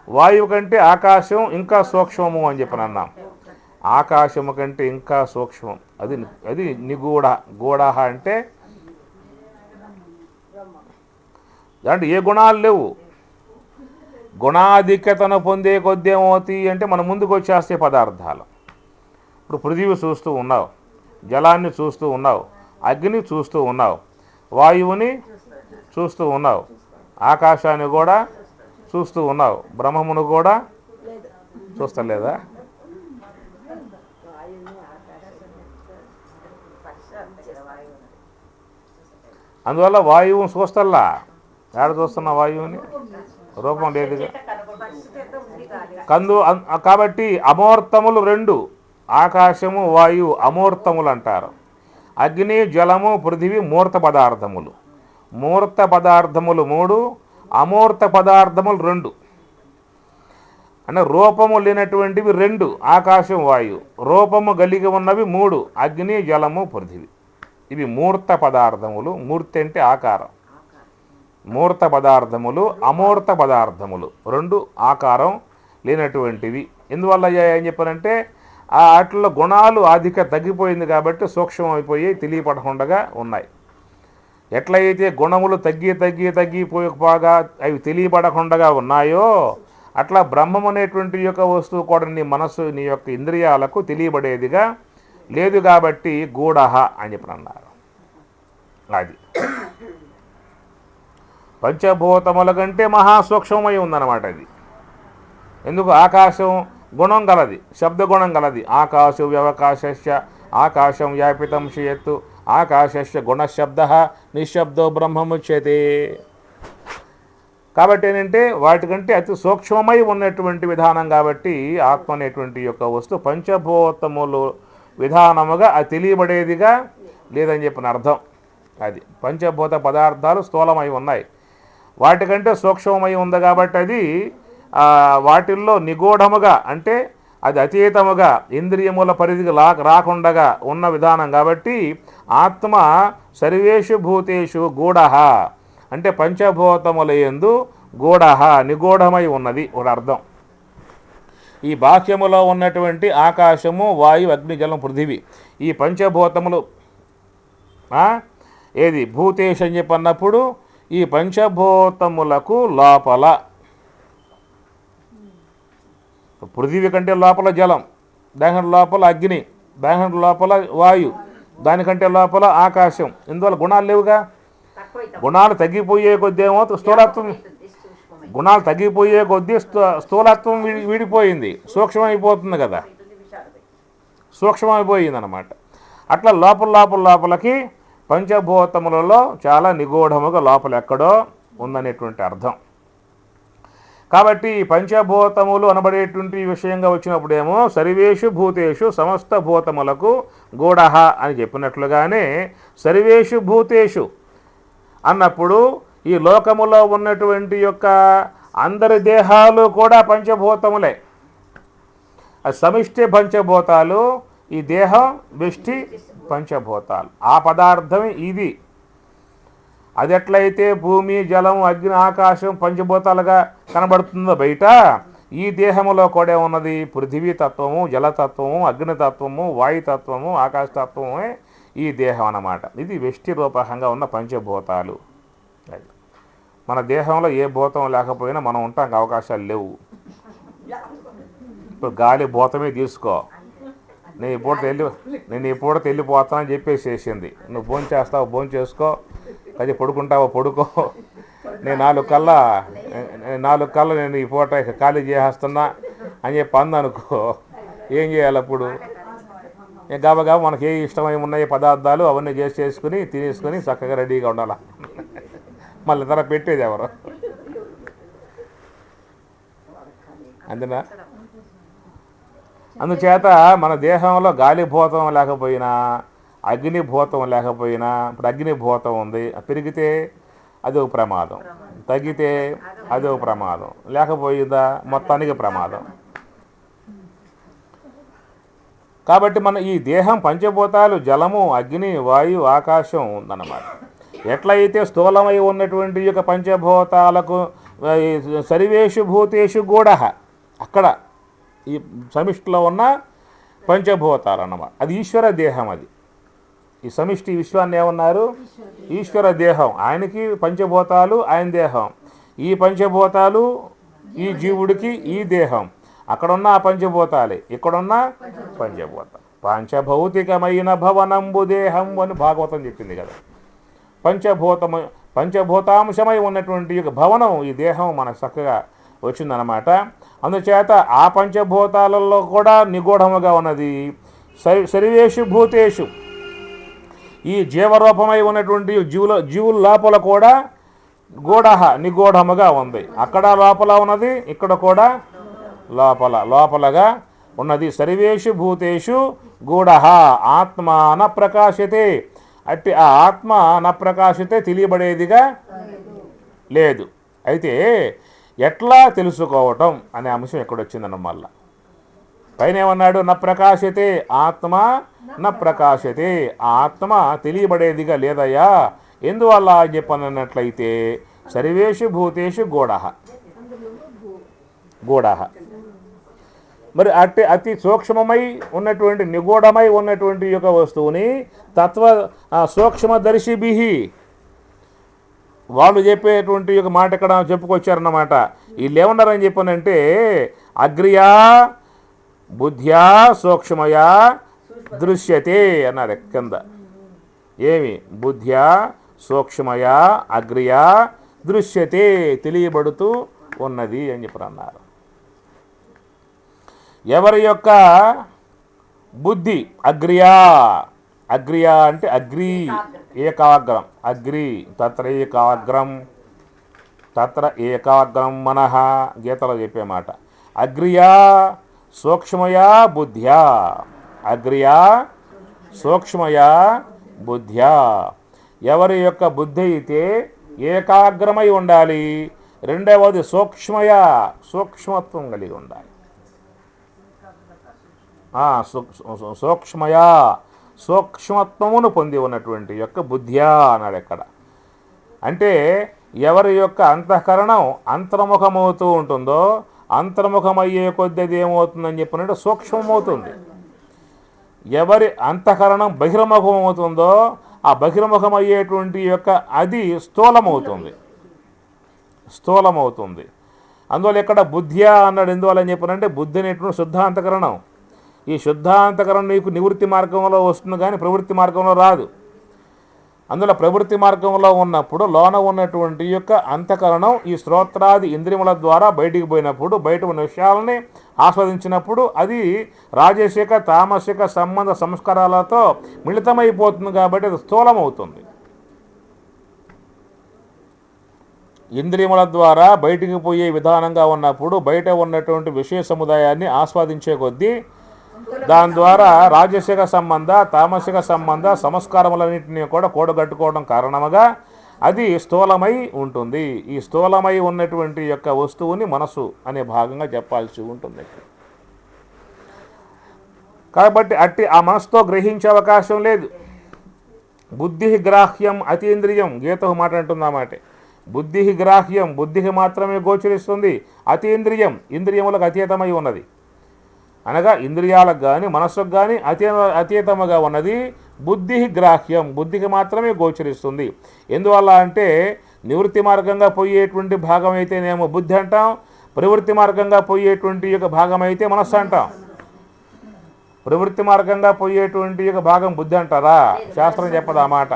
వాయువు కంటే ఆకాశం ఇంకా సూక్ష్మము అని చెప్పి అన్నాం, ఆకాశము కంటే ఇంకా సూక్ష్మం, అది అది నిగూఢ. గూఢః అంటే దాంట్లో ఏ గుణాలు లేవు. గుణాధిక్యతను పొందే కొద్దీ ఏమవుతాయి అంటే మన ముందుకు వచ్చేస్తే పదార్థాలు. ఇప్పుడు పృథివీ చూస్తూ ఉన్నావు, జలాన్ని చూస్తూ ఉన్నావు, అగ్ని చూస్తూ ఉన్నావు, వాయువుని చూస్తూ ఉన్నావు, ఆకాశాన్ని కూడా చూస్తూ ఉన్నావు, బ్రహ్మమును కూడా చూస్తలేదా? అందువల్ల వాయువుని చూస్తల్లా. ఏడ చూస్తున్నా వాయువుని? రూపం లేదుగా. కాబట్టి అమూర్తములు 2, ఆకాశము వాయువు అమూర్తములు అంటారు. అగ్ని జలము పృథివీ మూర్త పదార్థములు. మూర్త పదార్థములు 3, అమూర్త పదార్థములు 2. అంటే రూపము లేనటువంటివి 2, ఆకాశం వాయువు. రూపము కలిగి ఉన్నవి 3, అగ్ని జలము పృథివీ. ఇవి మూర్త పదార్థములు. మూర్తి అంటే ఆకారం. మూర్త పదార్థములు, అమూర్త పదార్థములు 2 ఆకారం లేనటువంటివి. ఎందువల్ల ఏం చెప్పారంటే వాటిలో గుణాలు అధిక తగ్గిపోయింది కాబట్టి సూక్ష్మమైపోయి తెలియపడకుండా ఉన్నాయి. ఎట్లయితే గుణములు తగ్గిపోగా అవి తెలియపడకుండా ఉన్నాయో అట్లా బ్రహ్మం అనేటువంటి యొక్క వస్తువు కూడా నీ మనస్సు, నీ యొక్క ఇంద్రియాలకు తెలియబడేదిగా లేదు కాబట్టి గూఢః అని చెప్పి అన్నారు. అది పంచభూతముల కంటే మహాసూక్ష్మమై ఉందన్నమాట అది. ఎందుకు? ఆకాశం గుణం గలది, శబ్దగుణం గలది. ఆకాశం వ్యవకాశస్య ఆకాశం వ్యాపితం చేయత్తు ఆకాశస్య గుణశబ్ద నిశ్శబ్దో బ్రహ్మముచ్యతే. కాబట్టి ఏంటంటే వాటికంటే అతి సూక్ష్మమై ఉన్నటువంటి విధానం కాబట్టి ఆత్మ అనేటువంటి యొక్క వస్తువు పంచభూతములు విధానముగా అది తెలియబడేదిగా లేదని చెప్పిన అర్థం. అది పంచభూత పదార్థాలు స్థూలమై ఉన్నాయి, వాటికంటే సూక్ష్మమై ఉంది కాబట్టి అది వాటిల్లో నిగూఢముగా అంటే అది అతీతముగా ఇంద్రియముల పరిధికి రాకుండగా ఉన్న విధానం కాబట్టి ఆత్మ సర్వేషు భూతేషు గూఢః అంటే పంచభూతముల యందు గూఢః నిగూఢమై ఉన్నది ఒక అర్థం. ఈ బాహ్యములో ఉన్నటువంటి ఆకాశము వాయు అగ్ని జలం పృథివీ ఈ పంచభూతములు ఏది భూతేష్ అని చెప్పన్నప్పుడు ఈ పంచభూతములకు లోపల పృథివీ కంటే లోపల జలం, దాని లోపల అగ్ని, దాని లోపల వాయు, దానికంటే లోపల ఆకాశం. ఇందువల్ల గుణాలు లేవుగా. గుణాలు తగ్గిపోయే కొద్దీ ఏమో స్థూలత్వం, గుణాలు తగ్గిపోయే కొద్దీ స్థూలత్వం విడిపోయింది, సూక్ష్మమైపోతుంది కదా, సూక్ష్మమైపోయింది అన్నమాట. అట్లా లోపలకి పంచభూతములలో చాలా నిగూఢముగా లోపల ఎక్కడో ఉందనేటువంటి అర్థం. కాబట్టి ఈ పంచభూతములు అనబడేటువంటి విషయంగా వచ్చినప్పుడేమో సర్వేషు భూతేషు సమస్త భూతములకు గూఢః అని చెప్పినట్లుగానే సర్వేషు భూతేషు అన్నప్పుడు ఈ లోకములో ఉన్నటువంటి యొక్క అందరి దేహాలు కూడా పంచభూతములే. అది సమిష్టి పంచభూతాలు, ఈ దేహం వ్యష్టి పంచభూతాలు. ఆ పదార్థం ఇది. అది ఎట్లయితే భూమి, జలం, అగ్ని, ఆకాశం పంచభూతాలుగా కనబడుతుందో బయట, ఈ దేహములో కూడా ఉన్నది పృథివీ తత్వము, జలతత్వము, అగ్నితత్వము, వాయుతత్వము, ఆకాశతత్వమే ఈ దేహం అన్నమాట. ఇది వ్యష్టి రూపకంగా ఉన్న పంచభూతాలు. మన దేహంలో ఏ భూతం లేకపోయినా మనం ఉండటానికి అవకాశాలు లేవు. ఇప్పుడు గాలి భూతమే తీసుకో, నేను ఈ పూట వెళ్ళిపోతానని చెప్పేసేసింది. నువ్వు భోజనం చేస్తావు, భోజనం చేసుకో, అది పడుకుంటావో పడుకో, నేను 4 కల్లా నేను ఈ పూట ఖాళీ చేసేస్తున్నా అని చెప్పి అందనుకో, ఏం చేయాలి అప్పుడు? గబగబా మనకి ఏ ఇష్టమై ఉన్నాయి పదార్థాలు అవన్నీ చేసుకుని తినేసుకొని చక్కగా రెడీగా ఉండాలి. మళ్ళీ ధర పెట్టేది ఎవరు? అందునా అందుచేత మన దేహంలో గాలిభూతం లేకపోయినా, అగ్నిభూతం లేకపోయినా, ఇప్పుడు అగ్నిభూతం ఉంది, పెరిగితే అదో ప్రమాదం, తగ్గితే అదో ప్రమాదం, లేకపోయిందా మొత్తానికి ప్రమాదం. కాబట్టి మన ఈ దేహం పంచభూతాలు జలము, అగ్ని, వాయు, ఆకాశం ఉందన్నమాట. ఎట్లయితే స్థూలమై ఉన్నటువంటి యొక్క పంచభూతాలకు సర్వేషు భూతేషు గూఢః, అక్కడ ఈ సమిష్టిలో ఉన్న పంచభూతాలు అన్నమాట. అది ఈశ్వర దేహం. అది ఈ సమిష్టి విశ్వాన్ని ఏమన్నారు? ఈశ్వర దేహం. ఆయనకి పంచభూతాలు ఆయన దేహం, ఈ పంచభూతాలు ఈ జీవుడికి ఈ దేహం. అక్కడున్న ఆ పంచభూతాలే, ఇక్కడున్న పంచభూతం. పంచభౌతికమైన భవనంబు దేహం అని భాగవతం చెప్పింది కదా. పంచభూతాంశమై ఉన్నటువంటి యొక్క భవనం ఈ దేహం మనకు చక్కగా వచ్చిందనమాట. అందుచేత ఆ పంచభూతాలలో కూడా నిగూఢముగా ఉన్నది సర్వేషు భూతేషు. ఈ జీవరూపమై ఉన్నటువంటి జీవుల లోపల కూడా నిగూఢముగా ఉంది. అక్కడ లోపల ఉన్నది, ఇక్కడ కూడా లోపలగా ఉన్నది. సర్వేషు భూతేషు గూఢః ఆత్మా న ప్రకాశతే. అట్టి ఆ ఆత్మ న ప్రకాశతే, తెలియబడేదిగా లేదు. అయితే ఎట్లా తెలుసుకోవటం అనే అంశం ఎక్కడొచ్చిందన్న మళ్ళా పైన ఏమన్నాడు? న ప్రకాశతే ఆత్మ న ప్రకాశతే, ఆత్మ తెలియబడేదిగా లేదయ్యా. ఎందువల్ల చెప్పనన్నట్లయితే సర్వేషు భూతేషు గూఢః. మరి అతి సూక్ష్మమై ఉన్నటువంటి నిగూఢమై ఉన్నటువంటి యొక్క వస్తువుని సూక్ష్మదర్శిభి వాళ్ళు చెప్పేటువంటి యొక్క మాట ఇక్కడ చెప్పుకొచ్చారన్నమాట. వీళ్ళు ఏమన్నారని చెప్పానంటే అగ్రియా బుద్ధ్యా సూక్ష్మయా దృశ్యతే అన్నారు కింద. ఏమి? బుద్ధ్యా సూక్ష్మయా అగ్రియా దృశ్యతే, తెలియబడుతూ ఉన్నది అని చెప్పి అన్నారు. ఎవరి యొక్క బుద్ధి అగ్రియా అంటే అగ్రి ఏకాగ్రం, అగ్రి తత్ర ఏకాగ్రం మనః గీతలో చెప్పే మాట. అగ్రియా సూక్ష్మయా బుద్ధ్యా, అగ్రియా సూక్ష్మయా బుద్ధ్యా. ఎవరి యొక్క బుద్ధి అయితే ఏకాగ్రమై ఉండాలి, రెండవది సూక్ష్మత్వం కలిగి ఉండాలి. సూక్ష్మత్వమును పొంది ఉన్నటువంటి యొక్క బుద్ధ్యా అన్నాడు ఎక్కడ. అంటే ఎవరి యొక్క అంతఃకరణం అంతర్ముఖమవుతూ ఉంటుందో, అంతర్ముఖమయ్యే కొద్ది ఏమవుతుందని చెప్పినట్టు సూక్ష్మమవుతుంది. ఎవరి అంతఃకరణం బహిర్ముఖం అవుతుందో, ఆ బహిర్ముఖమయ్యేటువంటి యొక్క అది స్థూలమవుతుంది. అందువల్ల ఇక్కడ బుద్ధ్యా అన్నాడు. ఎందువల్ల అని చెప్పినంటే బుద్ధి అనేటువంటి శుద్ధాంతకరణం. ఈ శుద్ధాంతకరణం నీకు నివృత్తి మార్గంలో వస్తుంది కానీ ప్రవృత్తి మార్గంలో రాదు. అందులో ప్రవృత్తి మార్గంలో ఉన్నప్పుడు లోన ఉన్నటువంటి యొక్క అంతఃకరణం ఈ శ్రోత్రాది ఇంద్రియముల ద్వారా బయటికి పోయినప్పుడు, బయట ఉన్న విషయాలని ఆస్వాదించినప్పుడు అది రాజసిక తామసిక సంబంధ సంస్కారాలతో మిళితమైపోతుంది. కాబట్టి అది స్థూలమవుతుంది. ఇంద్రియముల ద్వారా బయటికి పోయే విధానంగా ఉన్నప్పుడు బయట ఉన్నటువంటి విషయ సముదాయాన్ని ఆస్వాదించే కొద్దీ దాని ద్వారా రాజసిక సంబంధ తామసిక సంబంధ సంస్కారములన్నింటినీ కూడా కూడగట్టుకోవడం కారణముగా అది స్థూలమై ఉంటుంది. ఈ స్థూలమై ఉన్నటువంటి యొక్క వస్తువుని మనసు అనే భాగంగా చెప్పాల్సి ఉంటుంది. కాబట్టి అట్టి ఆ మనసుతో గ్రహించే అవకాశం లేదు. బుద్ధి గ్రాహ్యం అతీంద్రియం, గీత మాట్లాడుతుంది ఆ మాట. బుద్ధి గ్రాహ్యం, బుద్ధికి మాత్రమే గోచరిస్తుంది. అతీంద్రియం, ఇంద్రియములకు అతీతమై ఉన్నది. అనగా ఇంద్రియాలకు కానీ మనస్సుకు కానీ అతీతముగా ఉన్నది బుద్ధి గ్రాహ్యం, బుద్ధికి మాత్రమే గోచరిస్తుంది. ఎందువల్ల అంటే నివృత్తి మార్గంగా పోయేటువంటి భాగం అయితేనేమో బుద్ధి అంటాం, ప్రవృత్తి మార్గంగా పోయేటువంటి యొక్క భాగం అయితే మనస్సు అంటాం. ప్రవృత్తి మార్గంగా పోయేటువంటి యొక్క భాగం బుద్ధి అంటారా? శాస్త్రం చెప్పదు ఆ మాట.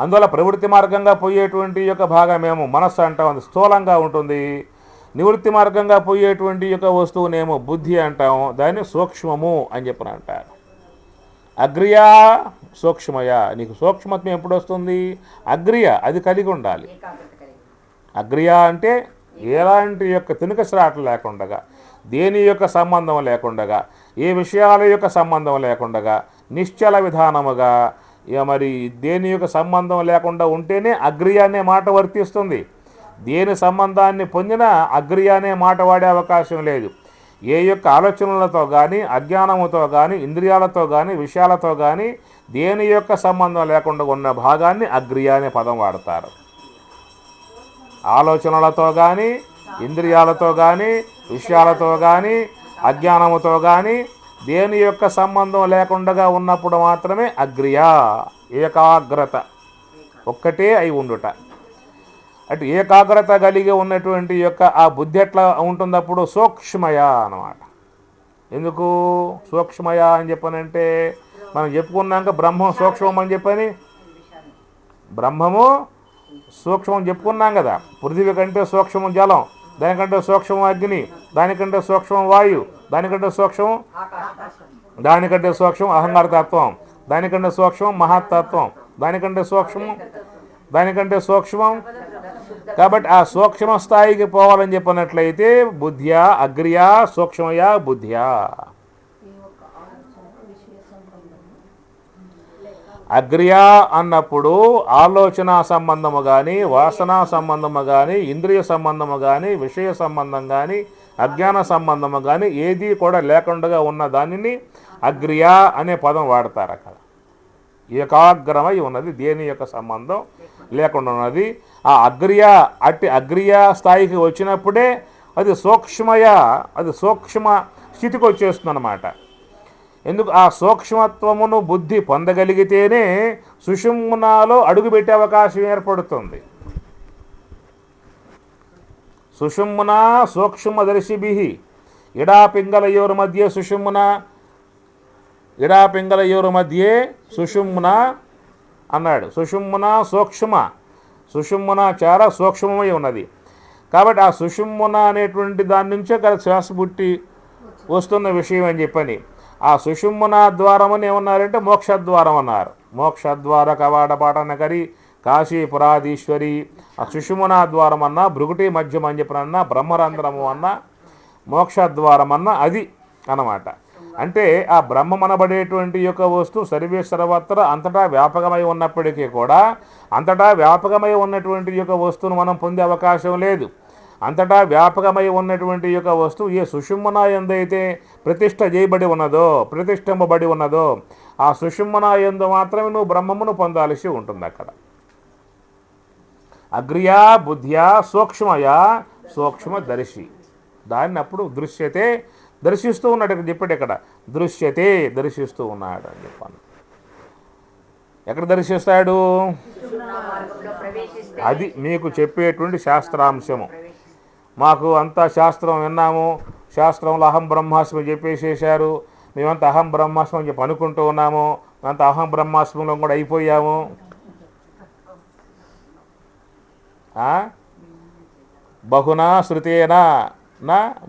అందువల్ల ప్రవృత్తి మార్గంగా పోయేటువంటి యొక్క భాగమేమో మనస్సు అంటాం, అది స్థూలంగా ఉంటుంది. నివృత్తి మార్గంగా పోయేటువంటి యొక్క వస్తువునేమో బుద్ధి అంటాం, దాన్ని సూక్ష్మము అని చెప్పిన అంటారు. అగ్రియా సూక్ష్మయ, నీకు సూక్ష్మత్వం ఎప్పుడు వస్తుంది? అగ్రియ, అది కలిగి ఉండాలి. అగ్రియ అంటే ఎలాంటి యొక్క తినుక శ్రాట్లు లేకుండగా, దేని యొక్క సంబంధం లేకుండగా, ఏ విషయాల యొక్క సంబంధం లేకుండగా, నిశ్చల విధానముగా మరి దేని యొక్క సంబంధం లేకుండా ఉంటేనే అగ్రియ అనే మాట వర్తిస్తుంది. దేని సంబంధాన్ని పొందినా అగ్రియ అనే మాట వాడే అవకాశం లేదు. ఏ యొక్క ఆలోచనలతో కానీ అజ్ఞానముతో కానీ ఇంద్రియాలతో కానీ విషయాలతో కానీ దేని యొక్క సంబంధం లేకుండా ఉన్న భాగాన్ని అగ్రియ అనే పదం వాడతారు. ఆలోచనలతో కానీ ఇంద్రియాలతో కానీ విషయాలతో కానీ అజ్ఞానముతో కానీ దేని యొక్క సంబంధం లేకుండా ఉన్నప్పుడు మాత్రమే అగ్రియ, ఏకాగ్రత, ఒక్కటే అయి ఉండుట. అటు ఏకాగ్రత కలిగి ఉన్నటువంటి యొక్క ఆ బుద్ధి ఎట్లా ఉంటున్నప్పుడు సూక్ష్మయ అన్నమాట. ఎందుకు సూక్ష్మయ అని చెప్పనంటే మనం చెప్పుకున్నాక బ్రహ్మం సూక్ష్మం అని చెప్పని, బ్రహ్మము సూక్ష్మం చెప్పుకున్నాం కదా. పృథివీ కంటే సూక్ష్మం జలం, దానికంటే సూక్ష్మం అగ్ని, దానికంటే సూక్ష్మం వాయు, దానికంటే సూక్ష్మం అహంకారతత్వం, దానికంటే సూక్ష్మం మహాతత్వం, దానికంటే సూక్ష్మం. కాబట్టి ఆ సూక్ష్మ స్థాయికి పోవాలని చెప్పినట్లయితే బుద్ధ్యా అగ్రియా సూక్ష్మయా బుద్ధ్యా. అగ్రియా అన్నప్పుడు ఆలోచన సంబంధము కానీ వాసన సంబంధము కానీ ఇంద్రియ సంబంధము కానీ విషయ సంబంధం కానీ అజ్ఞాన సంబంధము కానీ ఏది కూడా లేకుండా ఉన్న దానిని అగ్రియా అనే పదం వాడతారు. అక్కడ ఏకాగ్రమై ఉన్నది, దేని యొక్క సంబంధం లేకుండా ఉన్నది. ఆ అగ్రియా స్థాయికి వచ్చినప్పుడే అది సూక్ష్మ స్థితికి వచ్చేస్తుంది అన్నమాట. ఎందుకు ఆ సూక్ష్మత్వమును బుద్ధి పొందగలిగితేనే సుషుమ్నాలో అడుగుపెట్టే అవకాశం ఏర్పడుతుంది. సుషుమ్నా సూక్ష్మదర్శిభి ఇడాపింగళయోర్ మధ్య సుషుమ్నా అన్నాడు. సుషుమ్నా చాలా సూక్ష్మమై ఉన్నది. కాబట్టి ఆ సుషుమ్నా అనేటువంటి దాని నుంచే కదా శ్వాస పుట్టి వస్తున్న విషయం అని చెప్పని ఆ సుషుమ్నా ద్వారమని ఏమన్నారంటే మోక్షద్వారం అన్నారు. మోక్షద్వార కవాడపాటనకరి కాశీపురాధీశ్వరి. ఆ సుషుమ్నా ద్వారం అన్నా భృగుటి మధ్యం అని చెప్పినన్నా బ్రహ్మరంధ్రము అన్నా మోక్షద్వారం అన్నా అది అన్నమాట. అంటే ఆ బ్రహ్మమనబడేటువంటి యొక్క వస్తువు సర్వే సర్వత్ర అంతటా వ్యాపకమై ఉన్నప్పటికీ కూడా అంతటా వ్యాపకమై ఉన్నటువంటి యొక్క వస్తువును మనం పొందే అవకాశం లేదు. అంతటా వ్యాపకమై ఉన్నటువంటి యొక్క వస్తువు ఏ సుషుమ్నా యందైతే ప్రతిష్ఠింపబడి ఉన్నదో ఆ సుషుమ్నా యందు మాత్రమే నువ్వు బ్రహ్మమును పొందాల్సి ఉంటుంది. అక్కడ అగ్రియా బుద్ధ్యా సూక్ష్మయా సూక్ష్మదర్శి. దాన్ని అప్పుడు దృశ్యతే దర్శిస్తూ ఉన్నాడు. ఇక్కడ చెప్పాడు, ఇక్కడ దృశ్యతే దర్శిస్తూ ఉన్నాడు అని చెప్పాను. ఎక్కడ దర్శిస్తాడు? అది మీకు చెప్పేటువంటి శాస్త్రాంశము. మాకు అంతా శాస్త్రం విన్నాము, శాస్త్రంలో అహం బ్రహ్మాస్మి చెప్పేసేసారు, మేమంతా అహం బ్రహ్మాస్మి అని చెప్పి అనుకుంటూ ఉన్నాము, మేమంతా అహం బ్రహ్మాస్మిలో కూడా అయిపోయాము. బహునా శృతేనా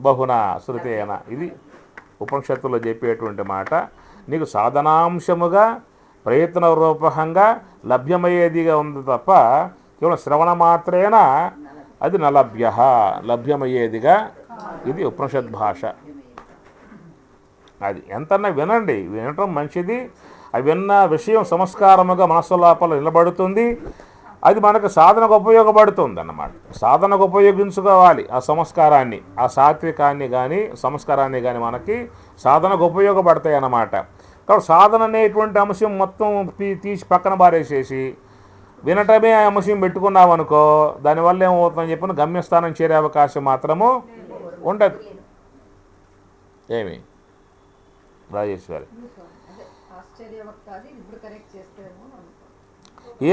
బహునా శృతేనా, ఇది ఉపనిషత్తులో చెప్పేటువంటి మాట. నీకు సాధనాంశముగా ప్రయత్న రూపకంగా లభ్యమయ్యేదిగా ఉంది తప్ప కేవలం శ్రవణ మాత్రేన అది నలభ్య లభ్యమయ్యేదిగా ఇది ఉపనిషద్ భాష. అది ఎంతన్నా వినండి, వినటం మంచిది. అవి విన్న విషయం సంస్కారముగా మనస్సు లోపల నిలబడుతుంది. అది మనకు సాధనకు ఉపయోగపడుతుంది అన్నమాట. సాధనకు ఉపయోగించుకోవాలి ఆ సంస్కారాన్ని, ఆ సాత్వికాన్ని కానీ సంస్కారాన్ని కానీ మనకి సాధనకు ఉపయోగపడతాయి అన్నమాట. కాబట్టి సాధన అనేటువంటి అంశం మొత్తం తీసి పక్కన బారేసేసి వినటమే ఆ అంశం పెట్టుకున్నామనుకో, దానివల్ల ఏమవుతుందని చెప్పిన గమ్యస్థానం చేరే అవకాశం మాత్రము ఉండదు. ఏమి రాజేశ్వరి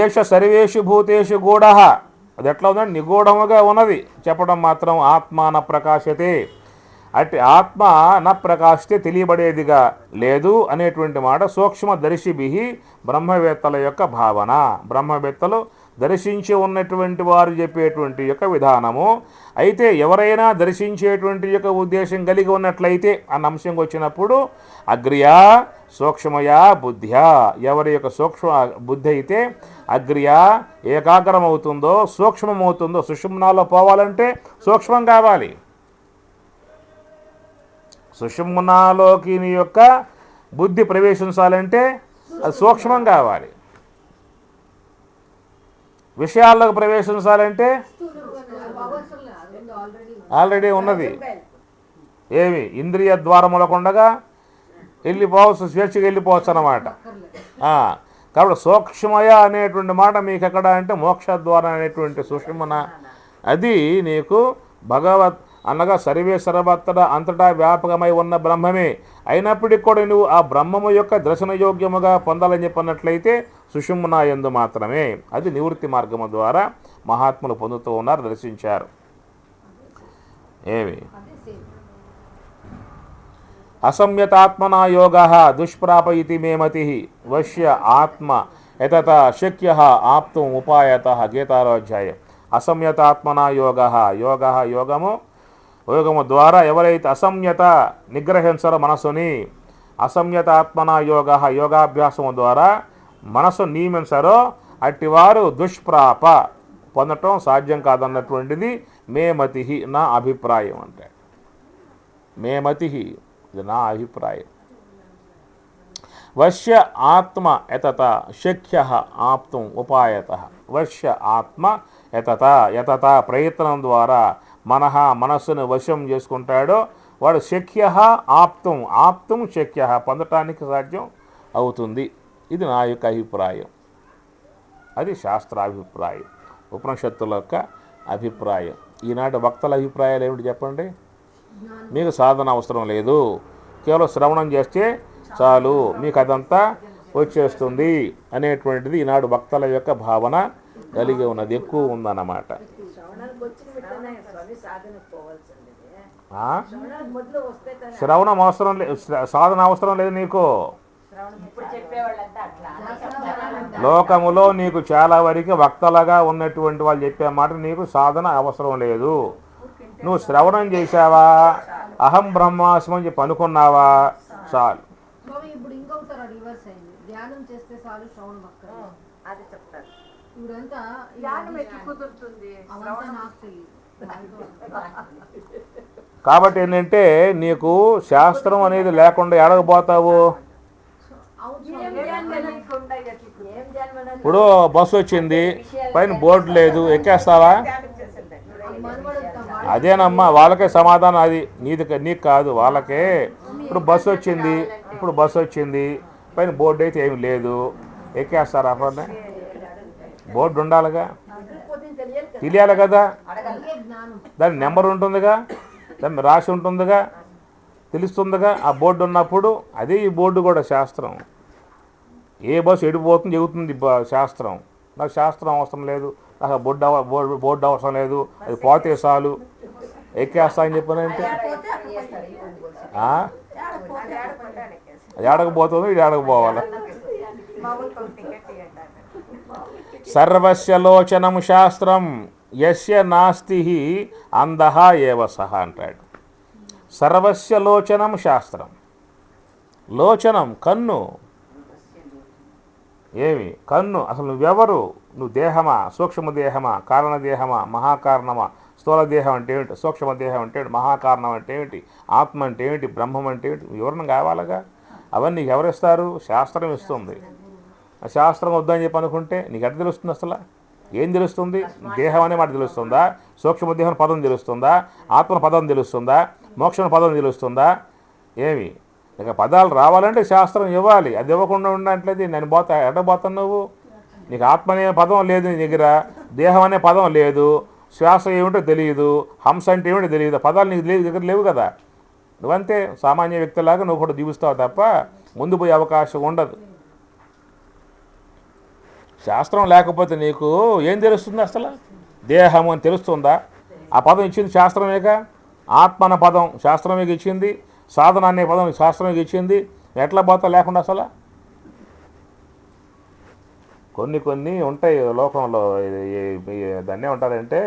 ఏష సర్వేషు భూతేషు గూఢ, అది ఎట్లా ఉందంటే నిగూఢముగా ఉన్నది చెప్పడం మాత్రం. ఆత్మ న ప్రకాశతే, అట్టి ఆత్మ న ప్రకాశితే తెలియబడేదిగా లేదు అనేటువంటి మాట సూక్ష్మదర్శిభి బ్రహ్మవేత్తల యొక్క భావన. బ్రహ్మవేత్తలు దర్శించి ఉన్నటువంటి వారు చెప్పేటువంటి యొక్క విధానము. అయితే ఎవరైనా దర్శించేటువంటి యొక్క ఉద్దేశం కలిగి ఉన్నట్లయితే అన్న అంశంకి వచ్చినప్పుడు అగ్ర్యా సూక్ష్మయా బుద్ధ్యా, ఎవరి యొక్క సూక్ష్మ బుద్ధి అయితే అగ్ర్యా ఏకాగ్రమవుతుందో సూక్ష్మమవుతుందో, సుషుమ్నాలో పోవాలంటే సూక్ష్మం కావాలి. సుషుమ్నాలోకి నీ యొక్క బుద్ధి ప్రవేశించాలంటే అది సూక్ష్మం కావాలి. విషయాల్లోకి ప్రవేశించాలంటే ఆల్రెడీ ఉన్నది. ఏమి ఇంద్రియ ద్వారములకుండగా వెళ్ళిపోవచ్చు, స్వేచ్ఛగా వెళ్ళిపోవచ్చు అన్నమాట. కాబట్టి సూక్ష్మయ అనేటువంటి మాట మీకు ఎక్కడ అంటే మోక్షద్వారం అనేటువంటి సుషుమ్న, అది నీకు భగవత్ అనగా సర్వే సర్వత్ర అంతటా వ్యాపకమై ఉన్న బ్రహ్మమే. అయినప్పటికీ కూడా నువ్వు ఆ బ్రహ్మము యొక్క దర్శనయోగ్యముగా పొందాలని చెప్పినట్లయితే సుషుమ్నా యందు మాత్రమే. అది నివృత్తి మార్గము ద్వారా మహాత్ములు పొందుతూ ఉన్నారు, దర్శించారు. ఏమి అసంయతాత్మనా యోగ దుష్ప్రాప ఇతి మే మతి వశ్య ఆత్మ యతత శక్య ఆప్తుం ఉపాయత. గీతారోధ్యాయం. అసంయతాత్మనా యోగ, యోగము ద్వారా ఎవరైతే అసంయత నిగ్రహించరో మనసుని, అసంయత ఆత్మన యోగాభ్యాసము ద్వారా మనసు నియమించరో అట్టివారు దుష్ప్రాప పొందటం సాధ్యం కాదన్నటువంటిది మే మతి, నా అభిప్రాయం అంటే. మే మతి, ఇది నా అభిప్రాయం. వశ్య ఆత్మ యతత శక్య ఆప్తుం ఉపాయత. వశ్య ఆత్మ యతత ప్రయత్నం ద్వారా మనస్సును వశం చేసుకుంటాడో వాడు శక్య ఆప్తుం శక్య పొందటానికి సాధ్యం అవుతుంది. ఇది నా యొక్క అభిప్రాయం. అది శాస్త్రాభిప్రాయం, ఉపనిషత్తుల యొక్క అభిప్రాయం. ఈనాటి వక్తల అభిప్రాయాలు ఏమిటి చెప్పండి? మీకు సాధన అవసరం లేదు, కేవలం శ్రవణం చేస్తే చాలు, మీకు అదంతా వచ్చేస్తుంది అనేటువంటిది ఈనాడు వక్తల యొక్క భావన కలిగి ఉన్నది, ఎక్కువ ఉందన్నమాట. శ్రవణం అవసరం లేదు, సాధన అవసరం లేదు నీకు. లోకములో నీకు చాలా వరకు వక్తలుగా ఉన్నటువంటి వాళ్ళు చెప్పే మాట నీకు సాధన అవసరం లేదు. నువ్వు శ్రవణం చేశావా, అహం బ్రహ్మాస్మి అని చెప్పి అనుకున్నావా, చాలు. కాబట్టి ఏంటంటే నీకు శాస్త్రం అనేది లేకుండా ఎడగబోతావు. ఇప్పుడు బస్సు వచ్చింది, పైన బోర్డు లేదు, ఎక్కేస్తావా? అదేనమ్మా, వాళ్ళకే సమాధానం. అది నీకు కాదు, వాళ్ళకే. ఇప్పుడు బస్సు వచ్చింది, పైన బోర్డు అయితే ఏమి లేదు, ఎక్కేస్తారా? అప్పుడు బోర్డు ఉండాలిగా, తెలియాలి కదా, దాని నెంబర్ ఉంటుందిగా, దాన్ని రాసి ఉంటుందిగా, తెలుస్తుందిగా. ఆ బోర్డు ఉన్నప్పుడు అదే ఈ బోర్డు కూడా శాస్త్రం. ఏ బస్సు ఎడిపోతుంది చెబుతుంది శాస్త్రం. నాకు శాస్త్రం అవసరం లేదు, నాకు బోర్డు అవసరం లేదు, అది పోతే చాలు, ఎక్కేస్తా అని చెప్పానంటే అది ఆడకపోతుంది, ఇది ఆడకపోవాలి. సర్వస్య లోచనం శాస్త్రం యస్య నాస్తి అంధః ఏవ సహ అంటాడు. సర్వస్య లోచనం శాస్త్రం. లోచనం కన్ను, ఏమి కన్ను, అసలు నువ్వెవరు? నువ్వు దేహమా, సూక్ష్మదేహమా, కారణదేహమా, మహాకారణమా? స్థూల దేహం అంటే ఏమిటి, సూక్ష్మదేహం అంటే ఏమిటి, మహాకారణం అంటే ఏమిటి, ఆత్మ అంటే ఏమిటి, బ్రహ్మం అంటే ఏమిటి, వివరణ కావాలిగా. అవన్నీ నీకు ఎవరిస్తారు? శాస్త్రం ఇస్తుంది. ఆ శాస్త్రం వద్దని చెప్పి అనుకుంటే నీకు ఎట్లా తెలుస్తుంది అసలు? ఏం తెలుస్తుంది? దేహం అనే మాట తెలుస్తుందా? సూక్ష్మదేహం పదం తెలుస్తుందా? ఆత్మ పదం తెలుస్తుందా? మోక్షం పదం తెలుస్తుందా? ఏమి ఇక పదాలు రావాలంటే శాస్త్రం ఇవ్వాలి. అది ఇవ్వకుండా ఉండట్లేదు. నేను ఎట్ట పోతాను నువ్వు? నీకు ఆత్మ అనే పదం లేదు నీ దగ్గర, దేహం అనే పదం లేదు, శ్వాస ఏమిటో తెలియదు, హంస అంటే ఏమిటో తెలియదు, పదాలు నీకు దగ్గర లేవు కదా. నువ్వంతే సామాన్య వ్యక్తిలాగా నువ్వు కూడా జీవిస్తావు తప్ప ముందు పోయే అవకాశం ఉండదు. శాస్త్రం లేకపోతే నీకు ఏం తెలుస్తుంది అసలు? దేహం అని తెలుస్తుందా? ఆ పదం ఇచ్చింది శాస్త్రమేగా. ఆత్మ అనే పదం శాస్త్రమే ఇచ్చింది, సాధన అనే పదం శాస్త్రమే ఇచ్చింది. ఎట్లా పోతా లేకుండా అసలు? కొన్ని ఉంటాయి లోకంలో. దాన్ని ఏమంటారంటే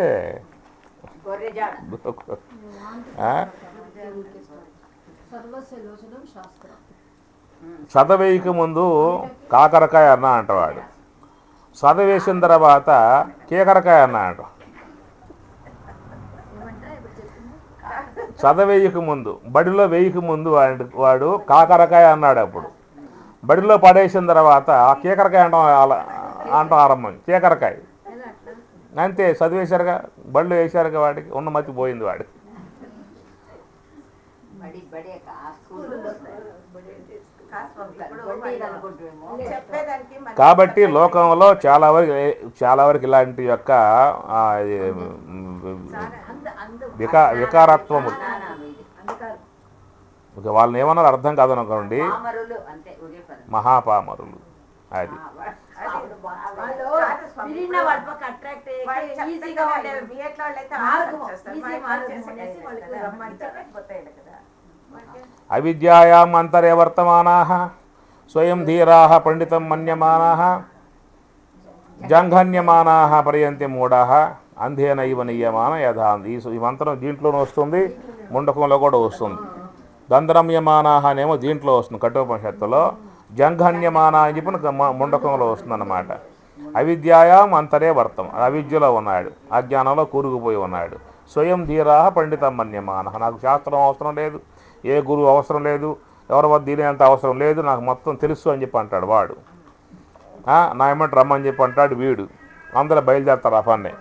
చదవేయక ముందు కాకరకాయ అన్న అంటవాడు, చదవేసిన తర్వాత కేకరకాయ అన్న అంట. చదవేయక ముందు, బడిలో వేయక ముందు వాడు కాకరకాయ అన్నాడు. అప్పుడు బడిలో పడేసిన తర్వాత కేకరకాయ అంటాం ఆరంభం. కేకరకాయ అంతే, చదివేశారుగా, బడిలో వేశారుగా, వాడికి ఉన్న మతి పోయింది వాడికి. కాబట్టి లోకంలో చాలా వరకు ఇలాంటి యొక్క వికారత్వము. ఇక వాళ్ళని ఏమన్నారు అర్థం కాదనుకోండి, మహాపామరులు. అది అవిద్యాయాం అంతరే వర్తమానాః స్వయం ధీరాః పండితం మన్యమానాః జంఘన్యమానాః పర్యంతి మూఢాః అంధేనైవ నియమాన యథా. ఈ మంత్రం దీంట్లోనూ వస్తుంది, ముండకంలో కూడా వస్తుంది. దంద్రమ్యమానాః అనేమో దీంట్లో వస్తుంది కఠోపనిషత్తులో, జంఘన్యమాన అని చెప్పి ముండకంలో వస్తుంది అన్నమాట. అవిద్యాయాం అంతరే వర్తం, అవిద్యలో ఉన్నాడు, అజ్ఞానంలో కూరుకుపోయి ఉన్నాడు. స్వయం ధీరాః పండితం మన్యమానః, నాకు శాస్త్రం అవసరం లేదు, ఏ గురువు అవసరం లేదు, ఎవరి వద్ద దీనేంత అవసరం లేదు, నాకు మొత్తం తెలుసు అని చెప్పి అంటాడు వాడు. నా ఏమంటే రమ్మని చెప్పి అంటాడు వీడు. అందరూ బయలుదేరుతారు ఆ పన్నే.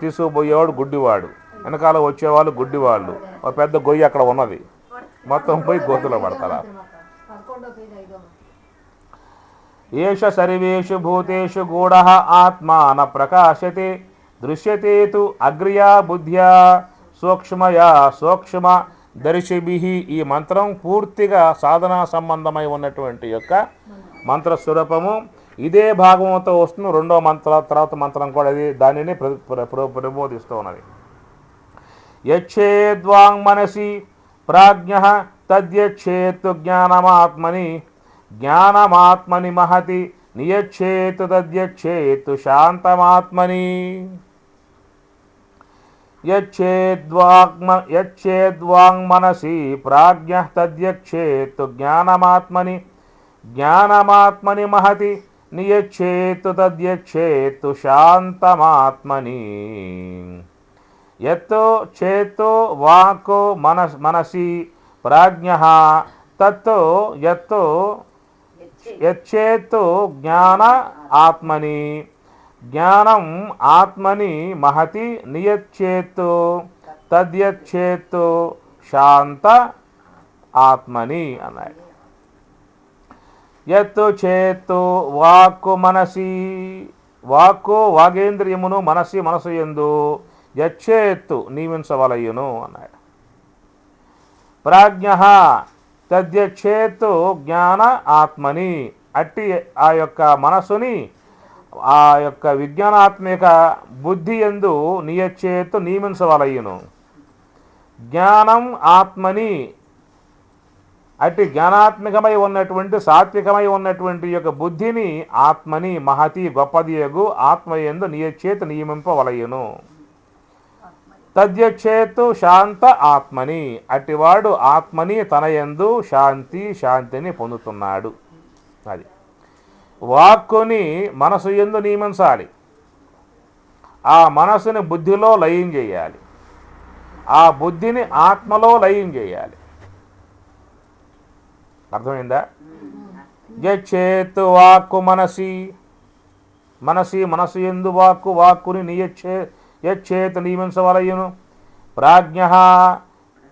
తీసుకుపోయేవాడు గుడ్డివాడు, వెనకాల వచ్చేవాళ్ళు గుడ్డివాళ్ళు, ఒక పెద్ద గొయ్యి అక్కడ ఉన్నది, మొత్తం పోయి గోతులో పడతారా. ఏష సర్వేషు భూతేషు గూఢః ఆత్మా న ప్రకాశతే దృశ్యతే తు అగ్ర్యా బుద్ధ్యా సూక్ష్మయా సూక్ష్మ దర్శిభిః. ఈ మంత్రం పూర్తిగా సాధనా సంబంధమై ఉన్నటువంటి యొక్క మంత్రస్వరూపము. ఇదే భాగంతో వస్తుంది రెండో తర్వాత మంత్రం కూడా ఇది దానిని ప్రబోధిస్తూ ఉన్నది. యచ్చేద్వాంగ్ మనసి ప్రాజ్ఞః తద్యచ్చేత్ జ్ఞానమాత్మని జ్ఞానమాత్మని మహతి నియచ్చేత్ తద్యచ్చేత్ శాంతమాత్మని. యచ్చేద్వాంగ్ మనసి ప్రాజ్ఞః తద్యచ్చేత్ జ్ఞానమాత్మని జ్ఞానమాత్మని మహతి నియచ్చేత్ తద్యచ్చేత్ శాంతమాత్మని. యత్తో చేత్తో వాక్కు మనసి ప్రాజ్ఞః తత్తో యత్తో యచ్చేత్తు జ్ఞాన ఆత్మని జ్ఞానం ఆత్మని మహతి నియచ్చేత్తు తద్యచ్చేత్తు శాంత ఆత్మని అన్నాడు. యత్తు చేత్తు వాక్కు మనసి, వాక్కు వాగేంద్రియమును, మనసి మనసు యందు యచ్చేత్తు నియమించవలయును అన్నాడు. ప్రాజ్ఞః తద్యచ్చేత్తు జ్ఞాన ఆత్మని, అట్టి ఆ యొక్క మనసుని ఆ యొక్క విజ్ఞానాత్మిక బుద్ధి యందు నియచ్చేత్తు నియమించవలయును. జ్ఞానం ఆత్మని, అట్టి జ్ఞానాత్మికమై ఉన్నటువంటి సాత్వికమై ఉన్నటువంటి యొక్క బుద్ధిని ఆత్మని మహతి గొప్పదియగు ఆత్మయందు నియచ్చేతు నియమింపవలయును. తద్యచ్చేత్తు శాంత ఆత్మని, అట్టివాడు ఆత్మని తనయందు శాంతిని పొందుతున్నాడు. అది వాక్కుని మనసు యందు నియమించాలి, ఆ మనసుని బుద్ధిలో లయం చేయాలి, ఆ బుద్ధిని ఆత్మలో లయం చేయాలి. అర్థమైందా? యచ్చేత్ వాక్కు మనసి, మనసు యందు వాక్కుని యచ్చేత్ నియమించవలయును. ప్రాజ్ఞ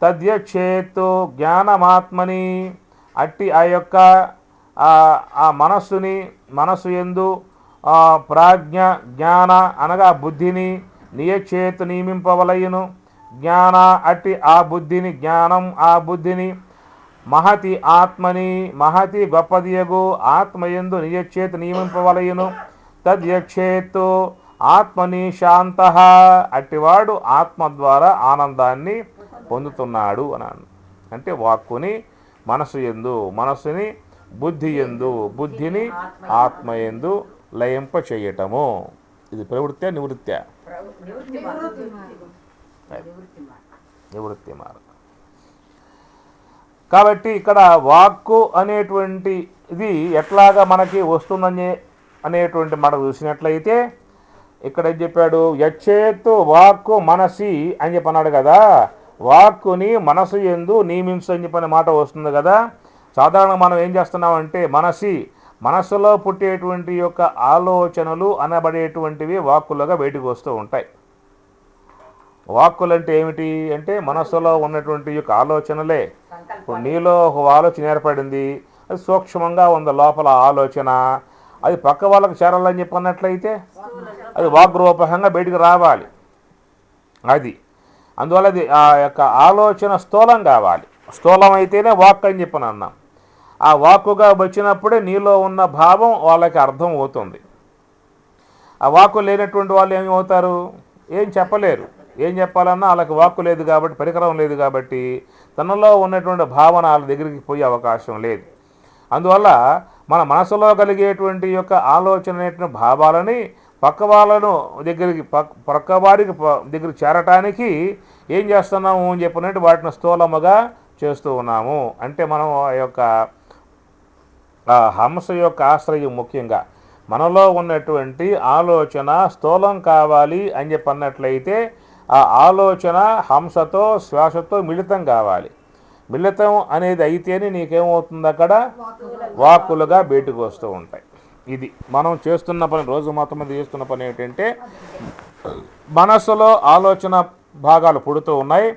తద్యచ్చేత్ జ్ఞానమాత్మని, అట్టి ఆ యొక్క ఆ మనసు యందు ప్రాజ్ఞ జ్ఞాన అనగా బుద్ధిని నియచ్చేత్ నియమింపవలయును. జ్ఞాన అట్టి ఆ బుద్ధిని, జ్ఞానం ఆ బుద్ధిని మహతి ఆత్మని, మహతి గొప్పదియగు ఆత్మయందు నియచ్చేత్ నియమింపవలయును. తద్యచ్చేత్ ఆత్మని శాంత, అట్టివాడు ఆత్మ ద్వారా ఆనందాన్ని పొందుతున్నాడు అన్నాను. అంటే వాక్కుని మనసు యందు, మనసుని బుద్ధి యందు, బుద్ధిని ఆత్మయందు లయింప చేయటము. ఇది ప్రవృత్తి నివృత్తి? నివృత్తి మార్గం. కాబట్టి ఇక్కడ వాక్కు అనేటువంటి ఇది ఎట్లాగా మనకి వస్తుందని అనేటువంటి మాట చూసినట్లయితే ఇక్కడ ఏం చెప్పాడు? యచ్చేత్తు వాక్కు మనసి అని చెప్పన్నాడు కదా. వాక్కుని మనసు యందు నియమించు అని చెప్పిన మాట వస్తుంది కదా. సాధారణంగా మనం ఏం చేస్తున్నామంటే మనస్సులో పుట్టేటువంటి యొక్క ఆలోచనలు అనబడేటువంటివి వాక్కులుగా బయటకు వస్తూ ఉంటాయి. వాక్కులు అంటే ఏమిటి అంటే మనస్సులో ఉన్నటువంటి యొక్క ఆలోచనలే. ఇప్పుడు నీలో ఒక ఆలోచన ఏర్పడింది, అది సూక్ష్మంగా ఉంది లోపల ఆలోచన, అది పక్క వాళ్ళకి చేరాలని చెప్పన్నట్లయితే అది వాగ్రూపకంగా బయటికి రావాలి. అది అందువల్ల అది ఆ యొక్క ఆలోచన స్థూలం కావాలి. స్థూలం అయితేనే వాక్ అని చెప్పని అన్నాం. ఆ వాక్కుగా వచ్చినప్పుడే నీలో ఉన్న భావం వాళ్ళకి అర్థం అవుతుంది. ఆ వాక్కు లేనటువంటి వాళ్ళు ఏమవుతారు? ఏం చెప్పలేరు. ఏం చెప్పాలన్నా వాళ్ళకి వాక్కు లేదు కాబట్టి, పరికరం లేదు కాబట్టి తనలో ఉన్నటువంటి భావన వాళ్ళ దగ్గరికి పోయే అవకాశం లేదు. అందువల్ల మన మనసులో కలిగేటువంటి యొక్క ఆలోచన భావాలని పక్క వాళ్ళను దగ్గరికి వారికి దగ్గరికి చేరటానికి ఏం చేస్తున్నాము అని చెప్పినట్టు వాటిని స్థూలముగా చేస్తూ ఉన్నాము. అంటే మనం ఆ యొక్క హంస యొక్క ఆశ్రయం ముఖ్యంగా మనలో ఉన్నటువంటి ఆలోచన స్థూలం కావాలి అని చెప్పన్నట్లయితే ఆ ఆలోచన హంసతో శ్వాసతో మిళితం కావాలి. మిళితం అనేది అయితేనే నీకేమవుతుంది? అక్కడ వాక్కులుగా బయటకు వస్తూ ఉంటాయి. ఇది మనం చేస్తున్న పని, రోజు మొత్తం మీద చేస్తున్న పని ఏంటంటే మనసులో ఆలోచన భాగాలు పుడుతూ ఉన్నాయి.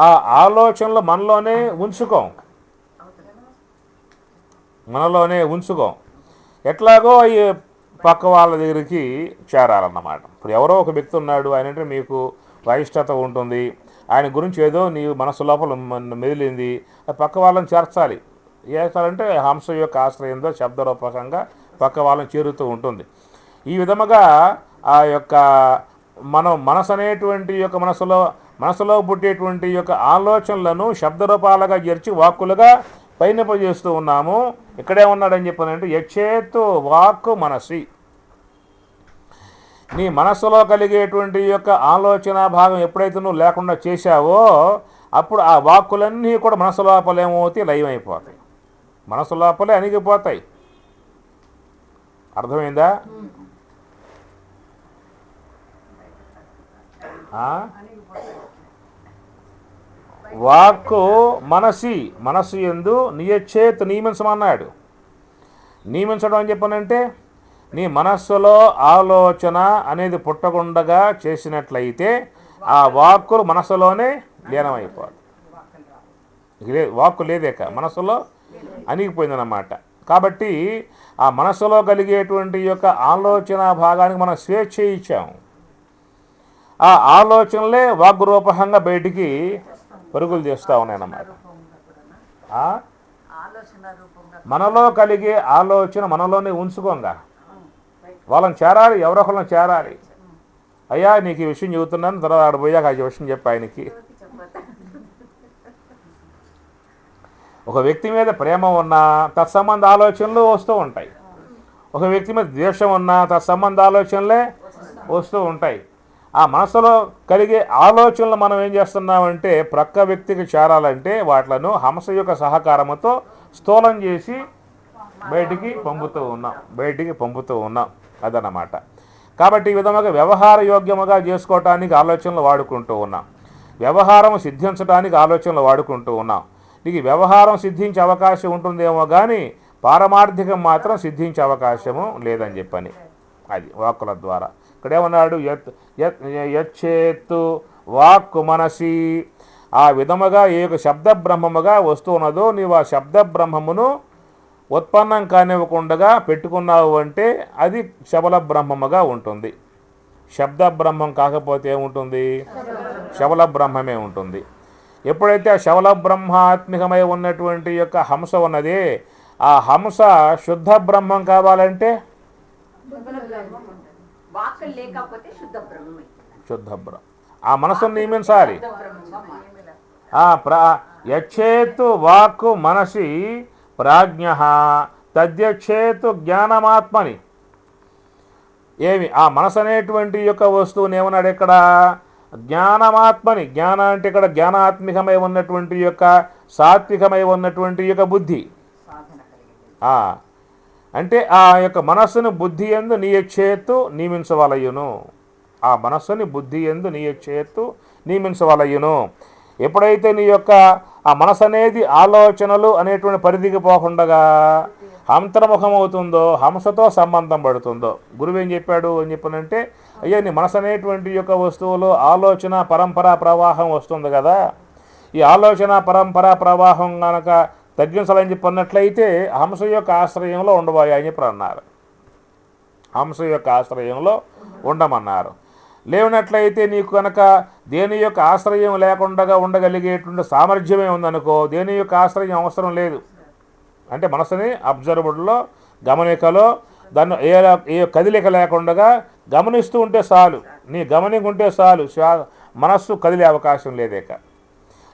ఆ ఆలోచనలు మనలోనే ఉంచుకోం. ఎట్లాగో అవి పక్క వాళ్ళ దగ్గరికి చేరాలన్నమాట. ఇప్పుడు ఎవరో ఒక వ్యక్తి ఉన్నాడు, ఆయన అంటే మీకు అయిష్టత ఉంటుంది, ఆయన గురించి ఏదో నీ మనసు లోపల మెదిలింది, పక్క వాళ్ళని చేర్చాలి. చేస్తారంటే హంస యొక్క ఆశ్రయంతో శబ్దరూపకంగా పక్క వాళ్ళని చేరుతూ ఉంటుంది. ఈ విధముగా ఆ యొక్క మనసు అనేటువంటి యొక్క మనసులో పుట్టేటువంటి యొక్క ఆలోచనలను శబ్దరూపాలుగా చేర్చి వాక్కులుగా పయనింపజేస్తూ ఉన్నాము. ఇక్కడే ఉన్నాడని చెప్పానంటే యచ్చేత్తు వాక్కు మనసి, నీ మనస్సులో కలిగేటువంటి యొక్క ఆలోచన భాగం ఎప్పుడైతే నువ్వు లేకుండా చేశావో అప్పుడు ఆ వాక్కులన్నీ కూడా మనసు లోపల ఏమవుతాయి? లయమైపోతాయి, మనసు లోపలే అణిగిపోతాయి. అర్థమైందా? వాక్కు మనసు యందు నియచ్చేత్ నియమించమన్నాడు. నియమించడం అని చెప్పనంటే నీ మనస్సులో ఆలోచన అనేది పుట్టకుండగా చేసినట్లయితే ఆ వాక్కులు మనసులోనే లీనమైపోదు. వాక్కు లేదేక మనసులో అణిగిపోయిందన్నమాట. కాబట్టి ఆ మనసులో కలిగేటువంటి యొక్క ఆలోచన భాగానికి మనం స్వేచ్ఛ ఇచ్చాము. ఆ ఆలోచనలే వాగ్రూపకంగా బయటికి పరుగులు చేస్తూ ఉన్నాయన్నమాట. మనలో కలిగే ఆలోచన మనలోనే ఉంచుకోంగా, వాళ్ళని చేరాలి, ఎవరొకళ్ళని చేరాలి. అయ్యా నీకు ఈ విషయం చెబుతున్నాను, తర్వాత ఆడ పోయాక ఆ విషయం చెప్పి ఆయనకి. ఒక వ్యక్తి మీద ప్రేమ ఉన్నా తత్సంబంధ ఆలోచనలు వస్తూ ఉంటాయి. ఒక వ్యక్తి మీద ద్వేషం ఉన్నా తత్సంబంధ ఆలోచనలే వస్తూ ఉంటాయి. ఆ మనసులో కలిగే ఆలోచనలు మనం ఏం చేస్తున్నామంటే ప్రక్క వ్యక్తికి చేరాలంటే వాటిలను హంస యొక్క సహకారంతో స్థూలం చేసి బయటికి పంపుతూ ఉన్నాం అదన్నమాట. కాబట్టి ఈ విధముగా వ్యవహార యోగ్యముగా చేసుకోవటానికి ఆలోచనలు వాడుకుంటూ ఉన్నాం, వ్యవహారం సిద్ధించడానికి ఆలోచనలు వాడుకుంటూ ఉన్నాం. నీకు వ్యవహారం సిద్ధించే అవకాశం ఉంటుందేమో కానీ పారమార్థికం మాత్రం సిద్ధించే అవకాశము లేదని చెప్పని అది వాక్కుల ద్వారా. ఇక్కడేమన్నాడు, యచ్చేత్తు వాక్కు మనసి, ఆ విధముగా ఏ యొక్క శబ్ద బ్రహ్మముగా వస్తున్నదో నీవు ఆ శబ్ద బ్రహ్మమును ఉత్పన్నం కానివ్వకుండా పెట్టుకున్నావు అంటే అది శబల బ్రహ్మముగా ఉంటుంది. శబ్ద బ్రహ్మం కాకపోతే ఏముంటుంది? శబల బ్రహ్మమే ఉంటుంది. ఎప్పుడైతే ఆ శబల బ్రహ్మాత్మికమై ఉన్నటువంటి యొక్క హంస ఉన్నదే, ఆ హంస శుద్ధ బ్రహ్మం కావాలంటే శుద్ధ బ్రహ్మం ఆ మనసును నియమించాలి. యచ్చేత్తు వాక్కు మనసి ప్రాజ్ఞ తద్యచ్చేత్తు జ్ఞానమాత్మని. ఏమి ఆ మనసు అనేటువంటి యొక్క వస్తువుని ఏమన్నాడు ఇక్కడ? జ్ఞానమాత్మని. జ్ఞాన అంటే ఇక్కడ జ్ఞానాత్మికమై ఉన్నటువంటి యొక్క సాత్వికమై ఉన్నటువంటి యొక్క బుద్ధి. అంటే ఆ యొక్క మనస్సును బుద్ధి యందు నియచ్చేత్తు నియమించవలయును. ఆ మనస్సుని బుద్ధి యందు నియచ్చేత్తు నియమించవలయును. ఎప్పుడైతే నీ యొక్క ఆ మనసు అనేది ఆలోచనలు అనేటువంటి పరిధికి పోకుండా అంతర్ముఖం అవుతుందో, హంసతో సంబంధం పడుతుందో, గురువు ఏం చెప్పాడు అని చెప్పనంటే, అయ్యా నీ మనసు అనేటువంటి యొక్క వస్తువులో ఆలోచన పరంపరా ప్రవాహం వస్తుంది కదా, ఈ ఆలోచన పరంపరా ప్రవాహం కనుక తగ్గించాలని చెప్పన్నట్లయితే హంస యొక్క ఆశ్రయంలో ఉండబోయా అని చెప్పి అన్నారు. హంస యొక్క ఆశ్రయంలో ఉండమన్నారు. లేనట్లయితే నీకు కనుక దేని యొక్క ఆశ్రయం లేకుండా ఉండగలిగేటువంటి సామర్థ్యమే ఉందనుకో, దేని యొక్క ఆశ్రయం అవసరం లేదు. అంటే మనసుని అబ్జర్వర్లో గమనికలో దాన్ని ఏ కదిలిక లేకుండా గమనిస్తూ ఉంటే చాలు, నీ గమనిక ఉంటే చాలు, మనస్సు కదిలే అవకాశం లేదేక.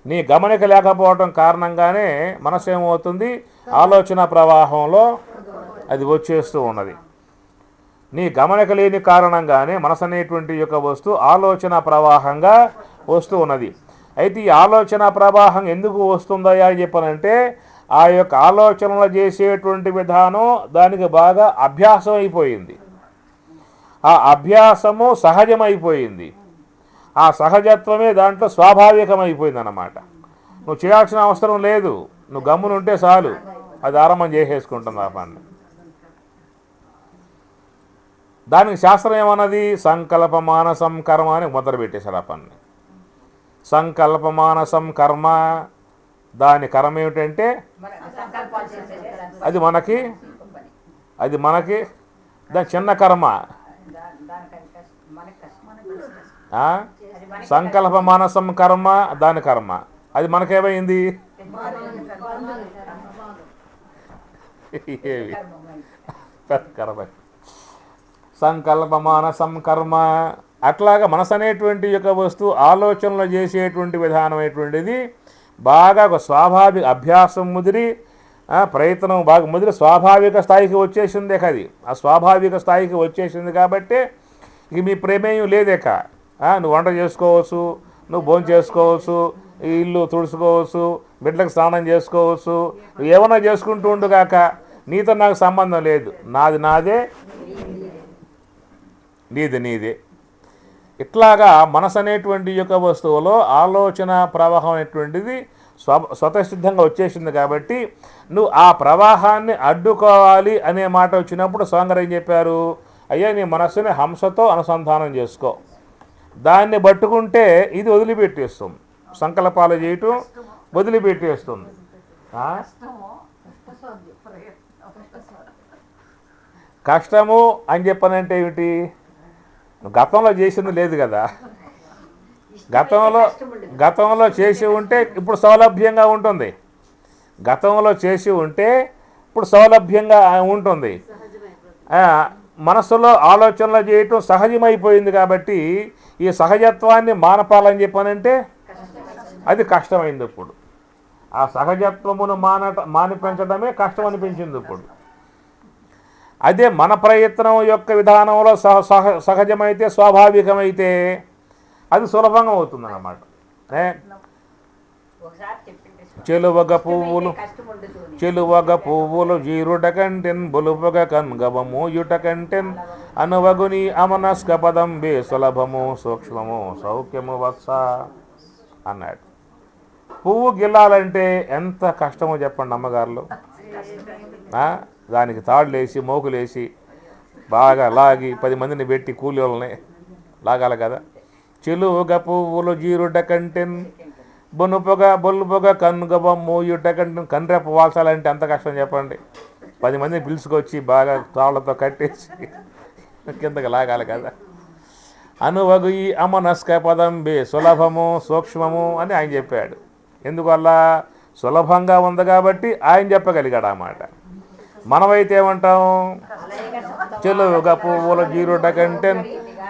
నీ గమనిక లేకపోవడం కారణంగానే మనసు ఏమవుతుంది? ఆలోచన ప్రవాహంలో అది వచ్చేస్తూ ఉన్నది. నీ గమనిక లేని కారణంగానే మనసు అనేటువంటి యొక్క వస్తువు ఆలోచన ప్రవాహంగా వస్తూ ఉన్నది. అయితే ఈ ఆలోచన ప్రవాహం ఎందుకు వస్తుందా అని చెప్పనంటే, ఆ యొక్క ఆలోచనలు చేసేటువంటి విధానం దానికి బాగా అభ్యాసం అయిపోయింది. ఆ అభ్యాసము సహజమైపోయింది. ఆ సహజత్వమే దాంట్లో స్వాభావికమైపోయింది అన్నమాట. నువ్వు చేయాల్సిన అవసరం లేదు, నువ్వు గమ్మునుంటే చాలు, అది ఆరంభం చేసేసుకుంటుంది ఆ పని. దానికి శాస్త్రం ఏమన్నది? సంకల్ప మానసం కర్మ అని మొదలు పెట్టేశారు ఆ పని. సంకల్ప మానసం కర్మ, దాని కర్మ ఏమిటంటే అది మనకి దాని చిన్న కర్మ. సంకల్ప మానసం కర్మ దాని కర్మ, అది మనకేమైంది? కర్మ. సంకల్ప మానసం కర్మ. అట్లాగా మనసు అనేటువంటి యొక్క వస్తువు ఆలోచనలు చేసేటువంటి విధానం అనేటువంటిది బాగా ఒక స్వాభావిక అభ్యాసం ముదిరి ప్రయత్నం బాగా ముదిరి స్వాభావిక స్థాయికి వచ్చేసిందే కది. ఆ స్వాభావిక స్థాయికి వచ్చేసింది కాబట్టి ఇక మీ ప్రమేయం లేదేక. నువ్వు వంట చేసుకోవచ్చు, నువ్వు భోజనం చేసుకోవచ్చు, ఇల్లు తుడుచుకోవచ్చు, బిడ్డలకు స్నానం చేసుకోవచ్చు, నువ్వు ఏమన్నా చేసుకుంటూ ఉండు కాక నీతో నాకు సంబంధం లేదు, నాది నాదే, నీది నీదే. ఇట్లాగా మనసు అనేటువంటి యొక్క వస్తువులో ఆలోచన ప్రవాహం అనేటువంటిది స్వతసిద్ధంగా వచ్చేసింది కాబట్టి నువ్వు ఆ ప్రవాహాన్ని అడ్డుకోవాలి అనే మాట వచ్చినప్పుడు స్వామిగారు ఏం చెప్పారు? అయ్యా నీ మనస్సుని హంసతో అనుసంధానం చేసుకో, దాన్ని పట్టుకుంటే ఇది వదిలిపెట్టేస్తుంది, సంకల్పాలు చేయటం వదిలిపెట్టేస్తుంది. కష్టము అని చెప్పనంటే ఏమిటి? గతంలో చేసింది లేదు కదా, గతంలో చేసి ఉంటే ఇప్పుడు సౌలభ్యంగా ఉంటుంది, గతంలో చేసి ఉంటే ఇప్పుడు సౌలభ్యంగా ఉంటుంది. మనస్సులో ఆలోచనలు చేయటం సహజమైపోయింది కాబట్టి ఈ సహజత్వాన్ని మానపాలని చెప్పానంటే అది కష్టమైంది. ఇప్పుడు ఆ సహజత్వమును మానిపించడమే కష్టం అనిపించింది. ఇప్పుడు అదే మన ప్రయత్నం యొక్క విధానంలో సహజమైతే స్వాభావికమైతే అది సులభంగా అవుతుంది అన్నమాట. చెలువగ పువ్వులు కష్టం ఉండదు చెలువగ పువ్వులు జీరుట కంటెన్ బొలుపగ కన్గవము యుట కంటెన్ అనువగుని అమనస్క పదంబే సులభము సూక్ష్మము సౌఖ్యము వత్స అన్నాడు. పువ్వు గిల్లాలంటే ఎంత కష్టమో చెప్పండి అమ్మగారులు. దానికి తాడులేసి మోకులేసి బాగా లాగి 10 మందిని పెట్టి కూలీలని లాగాలి కదా. చెలువగ పువ్వులు జీరుట కంటెన్ బొలుపగ కన్గవము యుట కంటెన్. కన్రెప్ప వాల్చాలంటే ఎంత కష్టం చెప్పండి. 10 మందిని పిలుచుకొచ్చి బాగా తాళ్లతో కట్టేసి కిందకి లాగాలి కదా. అనువగు ఈ అమనస్క పదంబే సులభము సూక్ష్మము అని ఆయన చెప్పాడు. ఎందువల్ల సులభంగా ఉంది కాబట్టి ఆయన చెప్పగలిగాడు ఆ మాట. మనమైతే ఏమంటాం, చెలువగ పువ్వుల జీరుట కంటెన్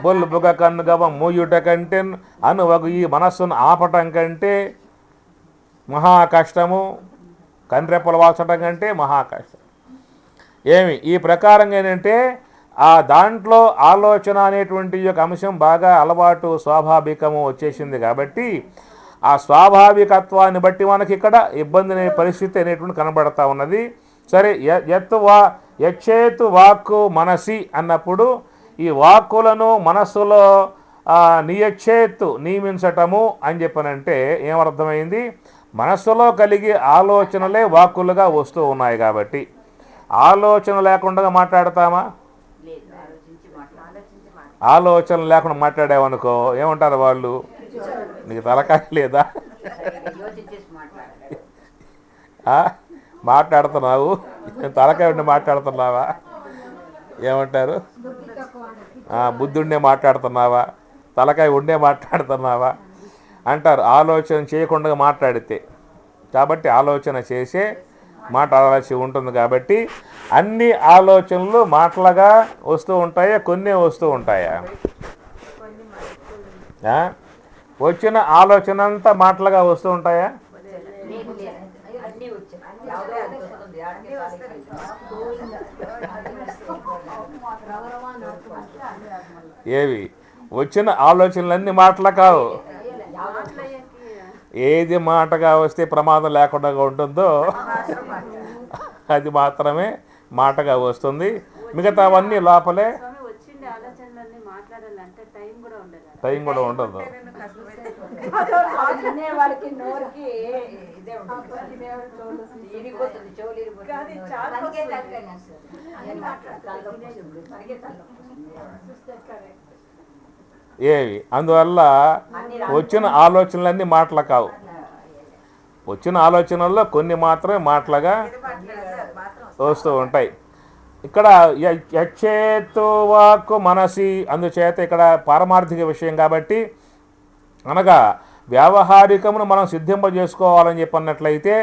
బొల్లుబుగ కన్నుగవ మూయుట కంటెన్ అనువగు ఈ మనస్సును ఆపటం కంటే మహా కష్టము, కన్రెప్పలు వాల్చడం కంటే మహా కష్టం. ఏమి ఈ ప్రకారంగా ఏంటంటే ఆ దాంట్లో ఆలోచన అనేటువంటి యొక్క అంశం బాగా అలవాటు స్వాభావికము వచ్చేసింది కాబట్టి ఆ స్వాభావికత్వాన్ని బట్టి మనకి ఇక్కడ ఇబ్బంది అనే పరిస్థితి అనేటువంటి కనబడతా ఉన్నది. సరే, యచ్చేతు వాక్కు మనసి అన్నప్పుడు ఈ వాక్కులను మనస్సులో నియచ్చేత్తు నియమించటము అని చెప్పనంటే ఏమర్థమైంది, మనస్సులో కలిగి ఆలోచనలే వాక్కులుగా వస్తూ ఉన్నాయి కాబట్టి ఆలోచన లేకుండా మాట్లాడతామా? ఆలోచన లేకుండా మాట్లాడామనుకో ఏమంటారు వాళ్ళు, నీకు తలకాయ లేదా, మాట్లాడుతున్నావు తలకాయ ఉండి మాట్లాడుతున్నావా, ఏమంటారు, బుద్ధుండే మాట్లాడుతున్నావా, తలకాయ ఉండే మాట్లాడుతున్నావా అంటారు. ఆలోచన చేయకుండా మాట్లాడితే. కాబట్టి ఆలోచన చేసే మాట్లాడాల్సి ఉంటుంది. కాబట్టి అన్ని ఆలోచనలు మాటలుగా వస్తూ ఉంటాయా, కొన్ని వస్తూ ఉంటాయా? వచ్చిన ఆలోచన అంతా మాటలుగా వస్తూ ఉంటాయా? ఏవి వచ్చిన ఆలోచనలన్నీ మాటలు కావు. ఏది మాటగా వస్తే ప్రమాదం లేకుండా ఉంటుందో అది మాత్రమే మాటగా వస్తుంది. మిగతావన్నీ లోపలే. టైం కూడా ఉండదు. ఏవి అందువల్ల వచ్చిన ఆలోచనలన్నీ మాటలు కావు. వచ్చిన ఆలోచనల్లో కొన్ని మాత్రమే మాటలుగా వస్తూ ఉంటాయి. ఇక్కడ యచ్చేతు వాక్కు మనసి, అందుచేత ఇక్కడ పారమార్థిక విషయం కాబట్టి అనగా వ్యావహారికమును మనం సిద్ధింపజేసుకోవాలని చెప్పన్నట్లయితే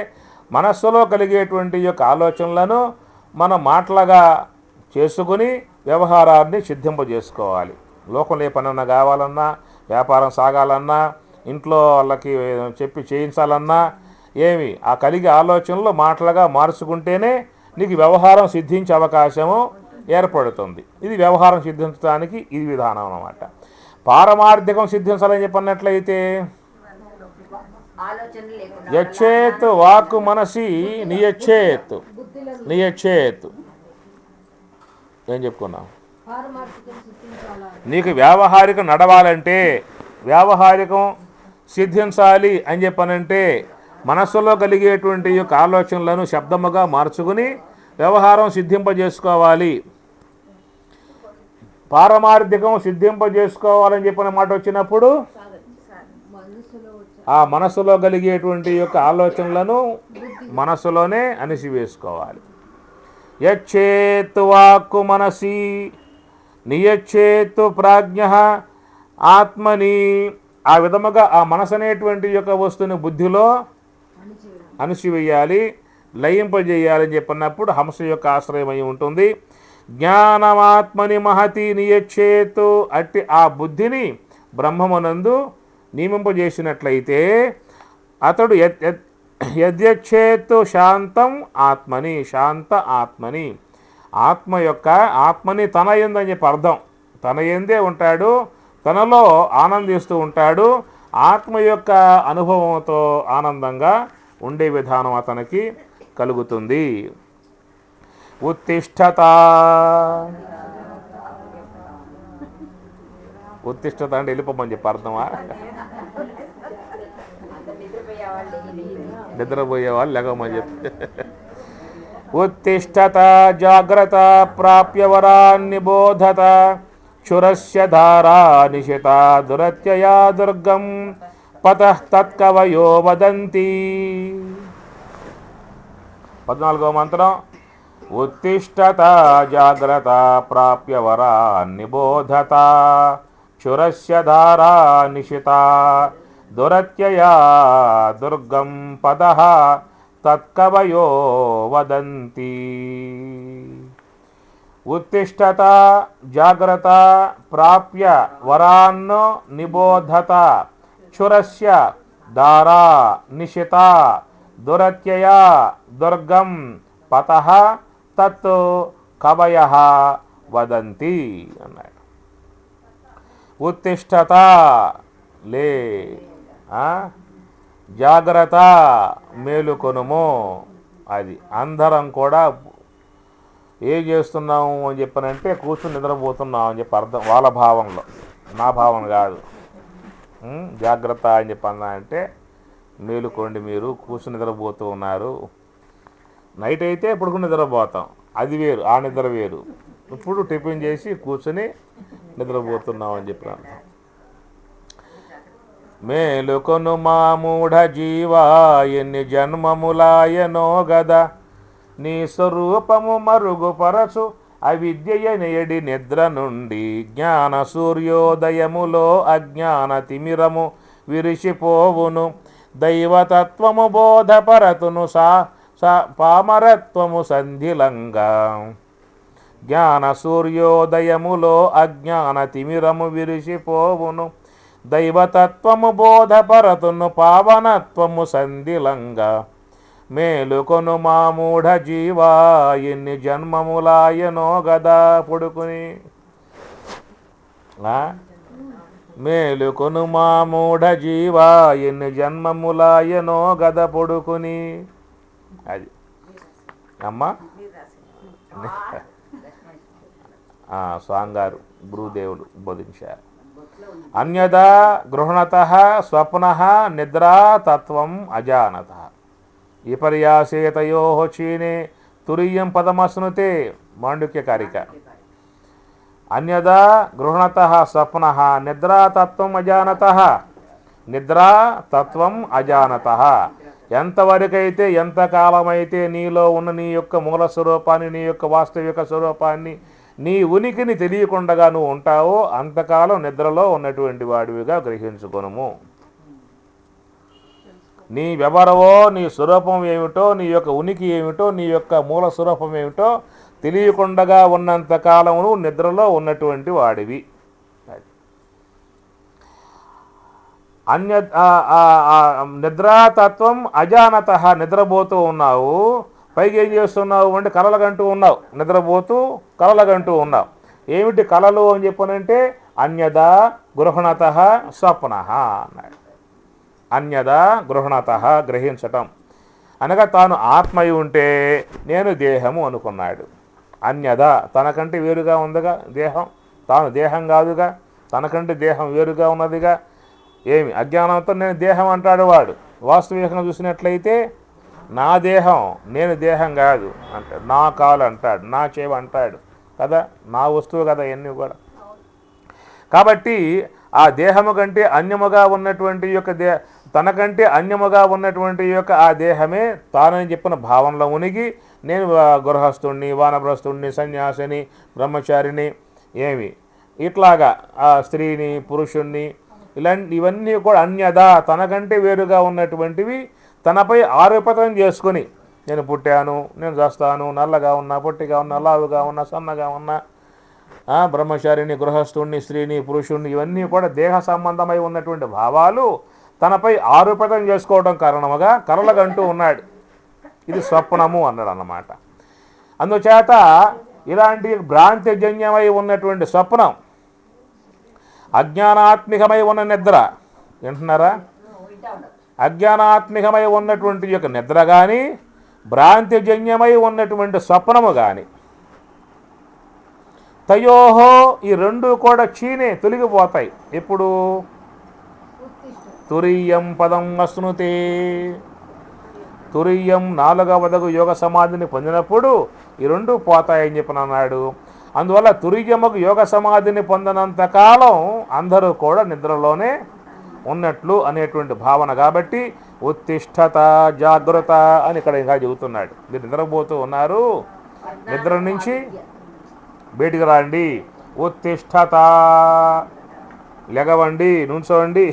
మనస్సులో కలిగేటువంటి యొక్క ఆలోచనలను మనం మాటలుగా చేసుకుని వ్యవహారాన్ని సిద్ధింపజేసుకోవాలి. లోకంలో ఏ పనన్నా కావాలన్నా, వ్యాపారం సాగాలన్నా, ఇంట్లో వాళ్ళకి చెప్పి చేయించాలన్నా ఏమి ఆ కలిగే ఆలోచనలు మాటలుగా మార్చుకుంటేనే నీకు వ్యవహారం సిద్ధించే అవకాశము ఏర్పడుతుంది. ఇది వ్యవహారం సిద్ధించడానికి ఇది విధానం అన్నమాట. పారమార్థికం సిద్ధించాలని చెప్పన్నట్లయితే యచ్చేతు వాక్కు మనసి నియచ్చేతు ఏం చెప్పుకున్నాం, నీకు వ్యావహారికం నడవాలంటే, వ్యావహారికం సిద్ధించాలి అని చెప్పనంటే మనస్సులో కలిగేటువంటి యొక్క ఆలోచనలను శబ్దముగా మార్చుకుని వ్యవహారం సిద్ధింపజేసుకోవాలి. పారమార్థికం సిద్ధింపజేసుకోవాలని చెప్పిన మాట వచ్చినప్పుడు ఆ మనస్సులో కలిగేటువంటి యొక్క ఆలోచనలను మనస్సులోనే అణిసివేసుకోవాలి. యచ్చేతు వాక్కు మనసి నియచ్చేతు ప్రాజ్ఞ ఆత్మని. ఆ విధముగా ఆ మనసు అనేటువంటి యొక్క వస్తువుని బుద్ధిలో అణిసివేయాలి, లయింపజేయాలని చెప్పినప్పుడు హంస యొక్క ఆశ్రయమై ఉంటుంది. జ్ఞానమాత్మని మహతి నియచ్చేతు, అట్టి ఆ బుద్ధిని బ్రహ్మమునందు నియమింపజేసినట్లయితే అతడు యద్యచ్చేతు శాంతం ఆత్మని, శాంత ఆత్మని, ఆత్మ యొక్క ఆత్మని తన యందని చెప్పి అర్థం. తన యందే ఉంటాడు, తనలో ఆనందిస్తూ ఉంటాడు, ఆత్మ యొక్క అనుభవంతో ఆనందంగా ఉండే విధానం అతనికి కలుగుతుంది. ఉత్తిష్టత, ఉత్తిష్టత అంటే వెళ్ళిపోమని చెప్పి అర్థమా? నిద్రపోయే వాళ్ళు లెగమని చెప్పి. ఉత్తిష్టత జాగ్రత్త ప్రాప్య వరాన్ని బోధత క్షురస్య ధారా నిశిత దురత్యయా దుర్గం పతః తత్కవయో వదంతి. 14వ మంత్రం. ఉత్తిష్టత జాగ్రత్త ప్రాప్య వరాన్ని బోధత క్షురస్య ధారా నిశిత దురత్యయా దుర్గం పదః తత్కవయో వదంతి. ఉత్తిష్టత జాగ్రత్త ప్రాప్య వరాన్నో నిబోధత క్షురస్య దారా నిశిత దురత్యయా దుర్గం పతః తత్ కవయః వదంతి అన్నాడు. ఉత్తిష్టత లే, జాగ్రత్త మేలుకొనుము. అది అందరం కూడా ఏం చేస్తున్నాము అని చెప్పనంటే కూర్చుని నిద్రపోతున్నాం అని చెప్పి అర్థం వాళ్ళ భావంలో, నా భావన కాదు. జాగ్రత్త అని చెప్పి అన్నా అంటే మేలుకోండి, మీరు కూర్చుని నిద్రపోతూ ఉన్నారు. నైట్ అయితే ఇప్పుడు నిద్రపోతాం, అది వేరు, ఆ నిద్ర వేరు. ఇప్పుడు టిఫిన్ చేసి కూర్చుని నిద్రపోతున్నాం అని చెప్పినాను. మేలుకొను మా మూఢ జీవా ఎన్ని జన్మములాయనో గదా నీ స్వరూపము మరుగుపరచు అవిద్యయనేడి నిద్ర నుండి జ్ఞాన సూర్యోదయములో అజ్ఞాన తిమిరము విరిసిపోవును దైవతత్వము బోధపరతును పామరత్వము సంధిలంగా జ్ఞాన సూర్యోదయములో అజ్ఞాన తిమిరము విరిసిపోవును దైవతత్వము బోధపరతును పావనత్వము సంధిలంగా మేలుకొను మా మూఢ జీవా ఎన్ని జన్మములాయనో గదా పొడుకుని. మేలుకొను మా మూఢ జీవా ఎన్ని జన్మములాయనో గద పొడుకుని. అది అమ్మా స్వాంగారు గురుదేవులు బోధించారు. అన్యదా గృహణతః స్వప్నః నిద్రా తత్వం అజానతః విపర్యాసేతయోః చీనే తురీయం పదమశ్నుతే మాండుక్యకారిక. అన్యదా గృహణతః స్వప్నః నిద్రా తత్వం అజానతః నిద్రా తత్వం అజానతః. ఎంతవరకైతే ఎంతకాలమైతే నీలో ఉన్న నీ యొక్క మూల స్వరూపాన్ని, నీ యొక్క వాస్తవిక స్వరూపాన్ని, నీ ఉనికిని తెలియకుండా నువ్వు ఉంటావో అంతకాలం నిద్రలో ఉన్నటువంటి వాడివిగా గ్రహించుకొనుము. నీ వ్యవరవో, నీ స్వరూపం ఏమిటో, నీ యొక్క ఉనికి ఏమిటో, నీ యొక్క మూల స్వరూపం ఏమిటో తెలియకుండా ఉన్నంతకాలము నిద్రలో ఉన్నటువంటి వాడివి. అన్య నిద్రాతత్వం అజానతః నిద్రపోతూ ఉన్నావు, పైకి ఏం చేస్తున్నావు అంటే కలలుగంటూ ఉన్నావు, నిద్రపోతూ కలలుగంటూ ఉన్నావు. ఏమిటి కలలు అని చెప్పనంటే అన్యదా గృహణతః స్వప్నః అన్నాడు. అన్యదా గృహణతః గ్రహించటం అనగా తాను ఆత్మయి ఉంటే నేను దేహము అనుకున్నాడు. అన్యదా తనకంటే వేరుగా ఉందిగా దేహం, తాను దేహం కాదుగా, తనకంటే దేహం వేరుగా ఉన్నదిగా. ఏమి అజ్ఞానంతో నేను దేహం అంటాడు వాడు. వాస్తవికంగా చూసినట్లయితే నా దేహం, నేను దేహం కాదు అంటాడు. నా కాలు అంటాడు, నా చెవి అంటాడు కదా, నా వస్తువు కదా ఇవన్నీ కూడా. కాబట్టి ఆ దేహము కంటే అన్యముగా ఉన్నటువంటి యొక్క తనకంటే అన్యముగా ఉన్నటువంటి యొక్క ఆ దేహమే తానని చెప్పిన భావనలో మునిగి నేను గృహస్థుణ్ణి, వానప్రస్థుణ్ణి, సన్యాసిని, బ్రహ్మచారిని, ఏమి ఇట్లాగా ఆ స్త్రీని, పురుషుణ్ణి, ఇవన్నీ కూడా అన్యదా తనకంటే వేరుగా ఉన్నటువంటివి తనపై ఆరోపణం చేసుకొని నేను పుట్టాను, నేను చేస్తాను, నల్లగా ఉన్నా, పొట్టిగా ఉన్నా, లావుగా ఉన్నా, సన్నగా ఉన్నా, బ్రహ్మచారిని, గృహస్థుణ్ణి, స్త్రీని, పురుషుణ్ణి, ఇవన్నీ కూడా దేహ సంబంధమై ఉన్నటువంటి భావాలు తనపై ఆరోపణం చేసుకోవడం కారణముగా కలలుగంటూ ఉన్నాడు. ఇది స్వప్నము అన్నాడు అన్నమాట. అందుచేత ఇలాంటి భ్రాంతిజన్యమై ఉన్నటువంటి స్వప్నం, అజ్ఞానాత్మికమై ఉన్న నిద్ర, వింటున్నారా? అజ్ఞానాత్మికమై ఉన్నటువంటి యొక్క నిద్ర కానీ, భ్రాంతిజన్యమై ఉన్నటువంటి స్వప్నము కానీ, తయోహో ఈ రెండు కూడా క్షీణే తొలగిపోతాయి. ఇప్పుడు తురీయం పదం అశ్నుతే, తురీయం 4వదగు యోగ సమాధిని పొందినప్పుడు ఈ రెండు పోతాయని చెప్పిన అన్నాడు. అందువల్ల తురీయముకు యోగ సమాధిని పొందినంత కాలం అందరూ కూడా నిద్రలోనే ఉన్నట్లు అనేటువంటి భావన. కాబట్టి ఉత్తిష్టత జాగ్రత్త అని ఇక్కడ ఇంకా చెబుతున్నాడు. మీరు నిద్రపోతూ ఉన్నారు, నిద్ర నుంచి బయటికి రండి. ఉత్తిష్టత లెగవండి, నుంచోండి.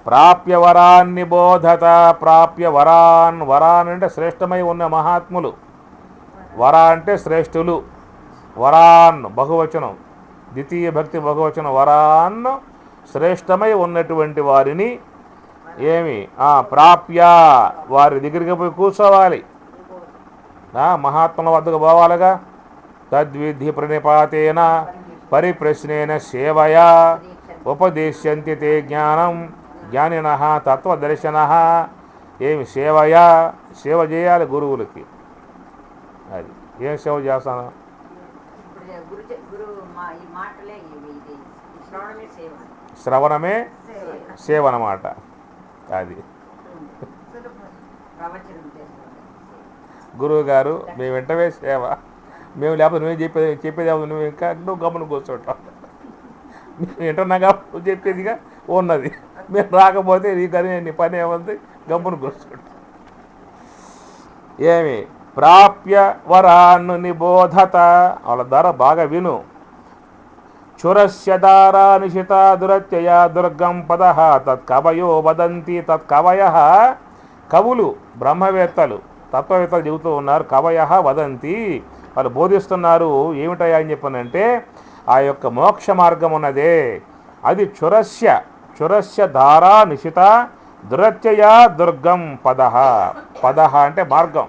ప్రాప్య వరాన్ని బోధత, ప్రాప్య వరాన్, వరాన్ అంటే శ్రేష్టమై ఉన్న మహాత్ములు, వర అంటే శ్రేష్ఠులు, వరాన్ బహువచనం, ద్వితీయ భక్తి బహువచనం, వరాన్ శ్రేష్టమై ఉన్నటువంటి వారిని ఏమి ప్రాప్య వారి దగ్గరికి పోయి కూర్చోవాలి, మహాత్ముల వద్దకు పోవాలిగా. తద్విధి ప్రణిపాతేన పరిప్రశ్నేన సేవయా ఉపదేశ్యంతి తే జ్ఞానం జ్ఞానిన తత్వదర్శన. ఏమి సేవయా, సేవ చేయాలి గురువులకి. అది ఏం సేవ చేస్తాను? శ్రవణమే సేవ అన్నమాట. అది గురువు గారు మేము వెంటనే సేవ, మేము లేకపోతే నువ్వే చెప్పేది నువ్వు ఇంకా నువ్వు గమనం కూర్చోటం, మేము వింటున్నాగా నువ్వు చెప్పేదిగా ఉన్నది, మేము రాకపోతే నీ పని ఏముంది, గమ్మును కూర్చోటం. ఏమి ప్రాప్య వరాన్ను నిబోధత, వాళ్ళ ధర బాగా విను. చురస్య దారా నిశిత దురత్యయ దుర్గం పద తత్కవయో వదంతి. తత్కవయ కవులు, బ్రహ్మవేత్తలు, తత్వవేత్తలు చెబుతూ ఉన్నారు. కవయ వదంతి, వాళ్ళు బోధిస్తున్నారు. ఏమిటయా అని చెప్పనంటే ఆ యొక్క మోక్ష మార్గం ఉన్నదే అది చురస్య దారా నిశిత దురత్యయ దుర్గం పద అంటే మార్గం.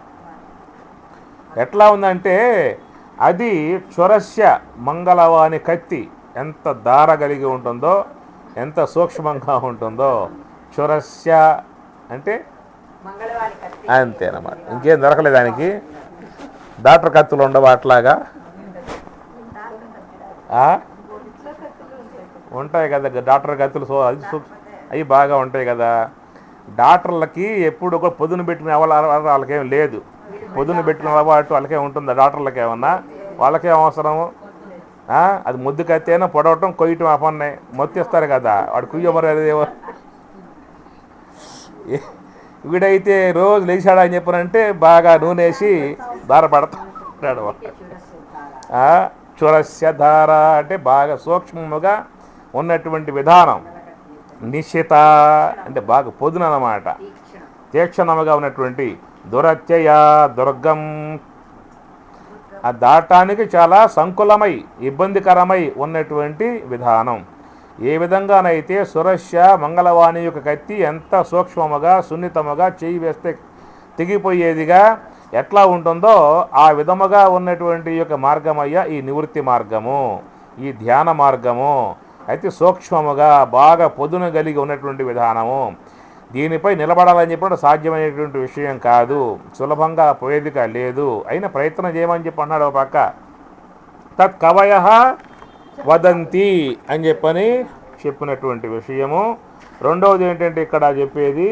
ఎట్లా ఉందంటే అది చురస్య మంగళవాని కత్తి ఎంత దార కలిగి ఉంటుందో, ఎంత సూక్ష్మంగా ఉంటుందో. చురస్య అంటే అంతేనమాట, ఇంకేం దొరకలేదు దానికి. డాక్టర్ కత్తులు ఉండవు అట్లాగా, ఉంటాయి కదా డాక్టర్ కత్తులు. అవి బాగా ఉంటాయి కదా. డాక్టర్లకి ఎప్పుడు కూడా పొద్దున పెట్టుకునే అలవాటు వాళ్ళకేం లేదు. పొద్దున పెట్టుకునే అలవాటు వాళ్ళకే ఉంటుందా? డాక్టర్లకి ఏమన్నా? వాళ్ళకేం అవసరము? అది ముద్దు కత్తేనా పొడవటం కొయ్యటం అపన్నాయి మొత్తిస్తారు కదా, వాడు కుయ్యమరేదేమో. వీడైతే రోజు లేచాడని చెప్పనంటే బాగా నూనెసి దార పడతాడు. చురస్య ధార అంటే బాగా సూక్ష్మముగా ఉన్నటువంటి విధానం. నిశ్చిత అంటే బాగా పొదున అన్నమాట, తీక్షణముగా ఉన్నటువంటి. దురత్యయ దుర్గం, ఆ దాటానికి చాలా సంకులమై ఇబ్బందికరమై ఉన్నటువంటి విధానం. ఏ విధంగానైతే సురస్య మంగళవాణి యొక్క కత్తి ఎంత సూక్ష్మముగా సున్నితముగా చేయి వేస్తే తెగిపోయేదిగా ఎట్లా ఉంటుందో ఆ విధముగా ఉన్నటువంటి యొక్క మార్గమయ్య ఈ నివృత్తి మార్గము, ఈ ధ్యాన మార్గము. అయితే సూక్ష్మముగా బాగా పొదున కలిగి ఉన్నటువంటి విధానము. దీనిపై నిలబడాలని చెప్పడం సాధ్యమైనటువంటి విషయం కాదు, సులభంగా పోయేదిక లేదు. అయినా ప్రయత్నం చేయమని చెప్పి అన్నాడు ఒక పక్క. తత్కవయ వదంతి అని చెప్పని చెప్పినటువంటి విషయము. రెండవది ఏంటంటే ఇక్కడ చెప్పేది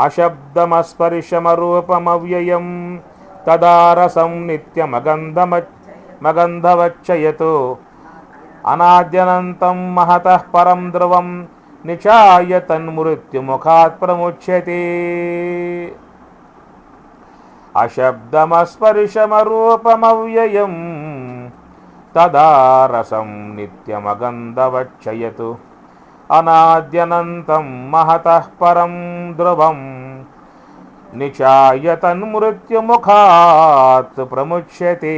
అశబ్దమస్పర్శమరూపమవ్యయం తదారసం నిత్యమగంధవచ్చయతు అనాద్యనంతం మహతః పరం ధ్రువం నిచాయ తన్మృత్యుముఖాత్ ప్రముచ్యతే. అశబ్దమస్పర్శమరూపమవ్యయం తదారసం నిత్యమగంధవచ్చయతు అనాద్యనంతం మహతః పరం ధ్రువం నిచాయ తన్మృత్యుముఖాత్ ప్రముచ్యతే.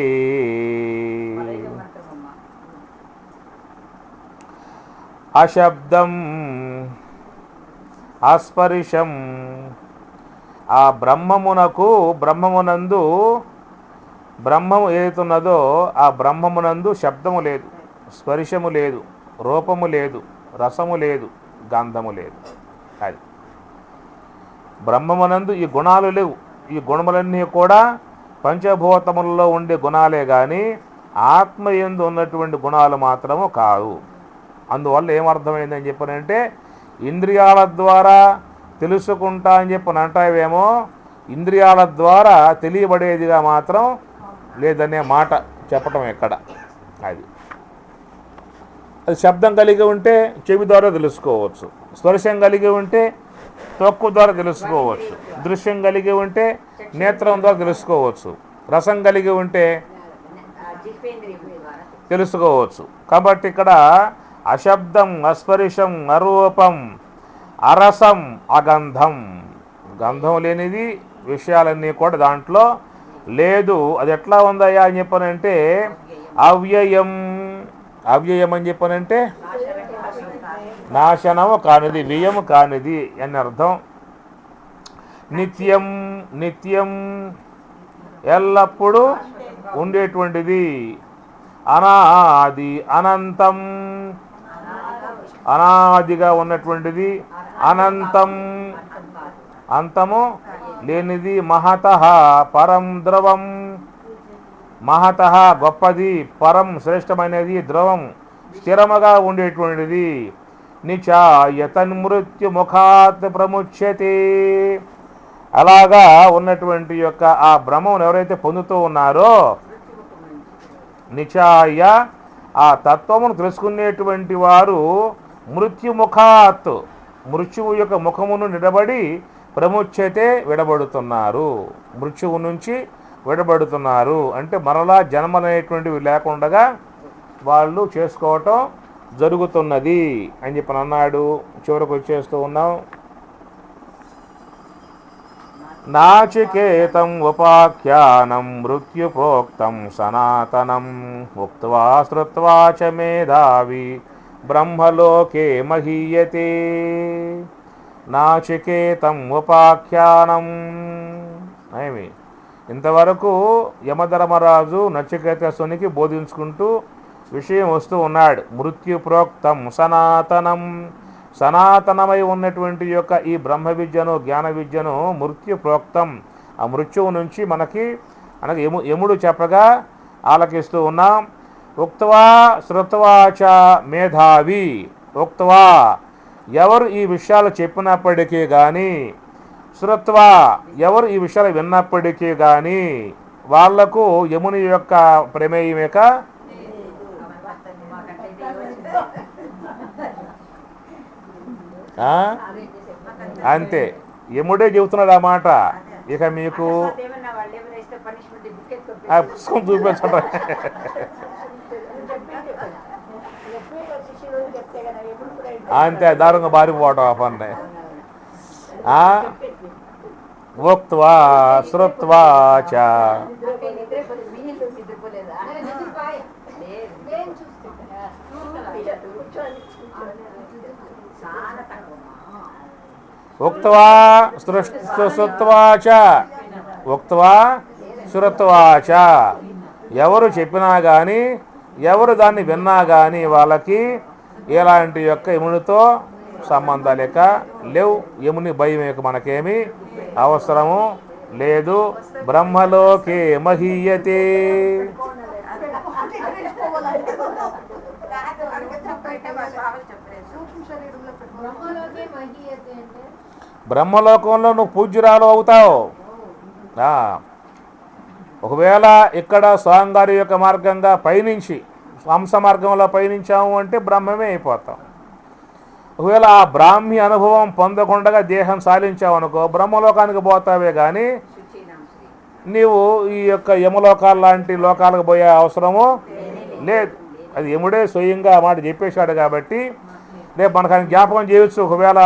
అశబ్దం అస్పర్శం, ఆ బ్రహ్మమునందు బ్రహ్మము ఏదైతున్నదో ఆ బ్రహ్మమునందు శబ్దము లేదు, స్పర్శము లేదు, రూపము లేదు, రసము లేదు, గంధము లేదు. అది బ్రహ్మమునందు ఈ గుణాలు లేవు. ఈ గుణములన్నీ కూడా పంచభూతములలో ఉండే గుణాలే కానీ ఆత్మ యందు ఉన్నటువంటి గుణాలు మాత్రము కావు. అందువల్ల ఏమర్థమైందని చెప్పనంటే ఇంద్రియాల ద్వారా తెలుసుకుంటా అని చెప్పని అంటావేమో, ఇంద్రియాల ద్వారా తెలియబడేదిగా మాత్రం లేదనే మాట చెప్పటం ఎక్కడ. అది శబ్దం కలిగి ఉంటే చెవి ద్వారా తెలుసుకోవచ్చు, స్పర్శం కలిగి ఉంటే త్వక్కు ద్వారా తెలుసుకోవచ్చు, దృశ్యం కలిగి ఉంటే నేత్రం ద్వారా తెలుసుకోవచ్చు, రసం కలిగి ఉంటే తెలుసుకోవచ్చు. కాబట్టి ఇక్కడ అశబ్దం, అస్పర్శం, అరూపం, అరసం, అగంధం, గంధం లేనిది విషయాలన్నీ కూడా దాంట్లో లేదు. అది ఎట్లా ఉందయ్యా అని చెప్పనంటే అవ్యయం. అవ్యయం అని చెప్పనంటే నాశనము కానిది, వ్యయము కానిది అని అర్థం. నిత్యం, నిత్యం ఎల్లప్పుడూ ఉండేటువంటిది. అనాది, అనంతం అనాదిగా ఉన్నటువంటిది. అనంతం అంతము లేనిది. మహతః పరం ద్రవం, మహతః గొప్పది, పరం శ్రేష్టమైనది, ద్రవం స్థిరముగా ఉండేటువంటిది. నిచాయ తన్మృత్యు ముఖాత్ ప్రముచ్యతే. అలాగా ఉన్నటువంటి యొక్క ఆ బ్రహ్మను ఎవరైతే పొందుతూ ఉన్నారో, నిచాయ ఆ తత్వమును తెలుసుకునేటువంటి వారు మృత్యుముఖాత్ మృత్యువు యొక్క ముఖమును నిలబడి ప్రముచ్యతే విడబడుతున్నారు. మృత్యువు నుంచి విడబడుతున్నారు అంటే మరలా జన్మలనేటువంటివి లేకుండా వాళ్ళు చేసుకోవటం జరుగుతున్నది అని చెప్పని అన్నాడు. చివరకు వచ్చేస్తూ ఉన్నాం. నాచికేతం ఉపాఖ్యానం మృత్యుప్రోక్తం సనాతనం ఉక్త్వా శ్రుత్వా చ మేధావి బ్రహ్మలోకే మహీయతే. నాచికేతం ఉపాఖ్యానం. ఏమి ఇంతవరకు యమధర్మరాజు నచికేతసునికి బోధించుకుంటూ విషయం వస్తూ ఉన్నాడు. మృత్యుప్రోక్తం సనాతనం, సనాతనమై ఉన్నటువంటి యొక్క ఈ బ్రహ్మ విద్యను, జ్ఞాన విద్యను మృత్యుప్రోక్తం, ఆ మృత్యువు నుంచి మనకి యముడు చెప్పగా ఆలకిస్తూ ఉన్నాం. ఉక్త్వా శ్రుత్వా చ మేధావి. ఉక్త్వా ఎవరు ఈ విషయాలు చెప్పినప్పటికీ కానీ, శ్రుత్వా ఎవరు ఈ విషయాలు విన్నప్పటికీ కానీ వాళ్లకు యముని యొక్క ప్రమేయమేక అంతే. యముడే చెబుతున్నాడు ఆ మాట. ఇక మీకు పుస్తకం చూపించడం అంతే, దారుణంగా బారిపోవటం ఆ పన్నే. ఉక్త్వా శ్రుత్వా చ. ఉక్త్వా శ్రుత్వా చ, ఉక్త్వా శ్రుత్వా చ. ఎవరు చెప్పినా కానీ, ఎవరు దాన్ని విన్నా కానీ వాళ్ళకి ఎలాంటి యొక్క యమునితో సంబంధాలు ఇక లేవు. యముని భయం ఇక మనకేమి అవసరము లేదు. బ్రహ్మలోకే మహీయతే. బ్రహ్మలోకంలో నువ్వు పూజ్యురాలు అవుతావు. ఒకవేళ ఇక్కడ స్వామివారి యొక్క మార్గంగా పయనించి హంస మార్గంలో పయనించాము అంటే బ్రహ్మమే అయిపోతాం. ఒకవేళ ఆ బ్రాహ్మి అనుభవం పొందకుండా దేహం సాధించావు అనుకో, బ్రహ్మలోకానికి పోతావే కానీ నీవు ఈ యొక్క యమలోకాలు లాంటి లోకాలకు పోయే అవసరము లేదు. అది యముడే స్వయంగా ఆ మాట చెప్పేశాడు. కాబట్టి రేపు మనకు ఆయన జ్ఞాపకం చేయొచ్చు. ఒకవేళ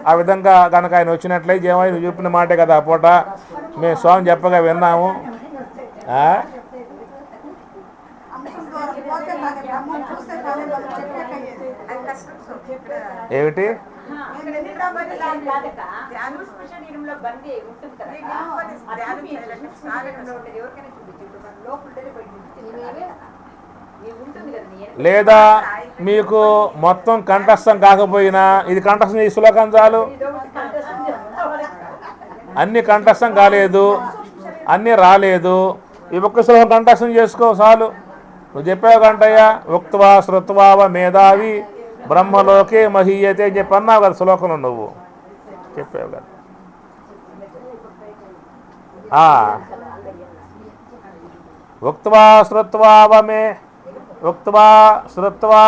ఆ విధంగా కనుక ఆయన వచ్చినట్లయితే ఏమైనా నువ్వు చెప్పిన మాటే కదా ఆ పూట మేము స్వామి చెప్పగా విన్నాము. ఏమిటి లేదా మీకు మొత్తం కంఠస్థం కాకపోయినా ఇది కంఠస్థం ఈ శ్లోకం చాలు. అన్ని కంఠస్థం కాలేదు, అన్నీ రాలేదు, ఈ ఒక్క శ్లోకం కంఠస్థం చేసుకో చాలు. నువ్వు చెప్పావు కంటయ్య, ఉక్త్వా శ్రుత్వావ మేధావి బ్రహ్మలోకే మహీయతే అని చెప్పి అన్నావు కదా శ్లోకంలో, నువ్వు చెప్పావు కదా. ఉక్త్వా శ్రుత్వా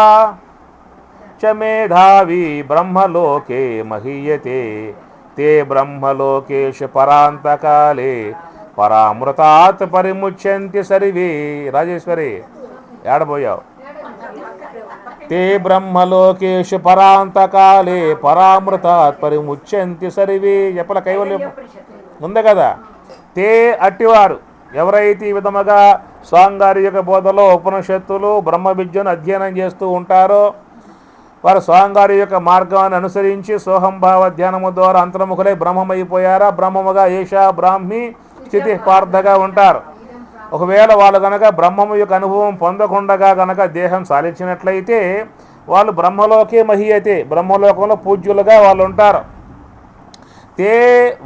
చ మేధావి బ్రహ్మలోకే మహీయతే తే బ్రహ్మలోకేషు పరాంతకాలే పరామృతాత్ పరిముచ్యంతి సర్వే. రాజేశ్వరి ఏడబోయావు? తే బ్రహ్మలోకేషు పరాంతకాలే పరామృతాత్ పరిముచ్యంతి సర్వే. చెప్పల కైవల్యం ఉంది కదా. తే అట్టివారు ఎవరైతే ఈ విధముగా స్వామివారి యొక్క బోధలో ఉపనిషత్తులు బ్రహ్మ విద్యను అధ్యయనం చేస్తూ ఉంటారో వారు స్వామివారి యొక్క మార్గాన్ని అనుసరించి సోహంభావ ధ్యానము ద్వారా అంతర్ముఖులై బ్రహ్మమైపోయారా, బ్రహ్మముగా ఏషా బ్రాహ్మి స్థితి పార్థగా ఉంటారు. ఒకవేళ వాళ్ళు కనుక బ్రహ్మము యొక్క అనుభవం పొందకుండగా కనుక దేహం సాధించినట్లయితే వాళ్ళు బ్రహ్మలోకే మహీయతే బ్రహ్మలోకంలో పూజ్యులుగా వాళ్ళు ఉంటారు. తే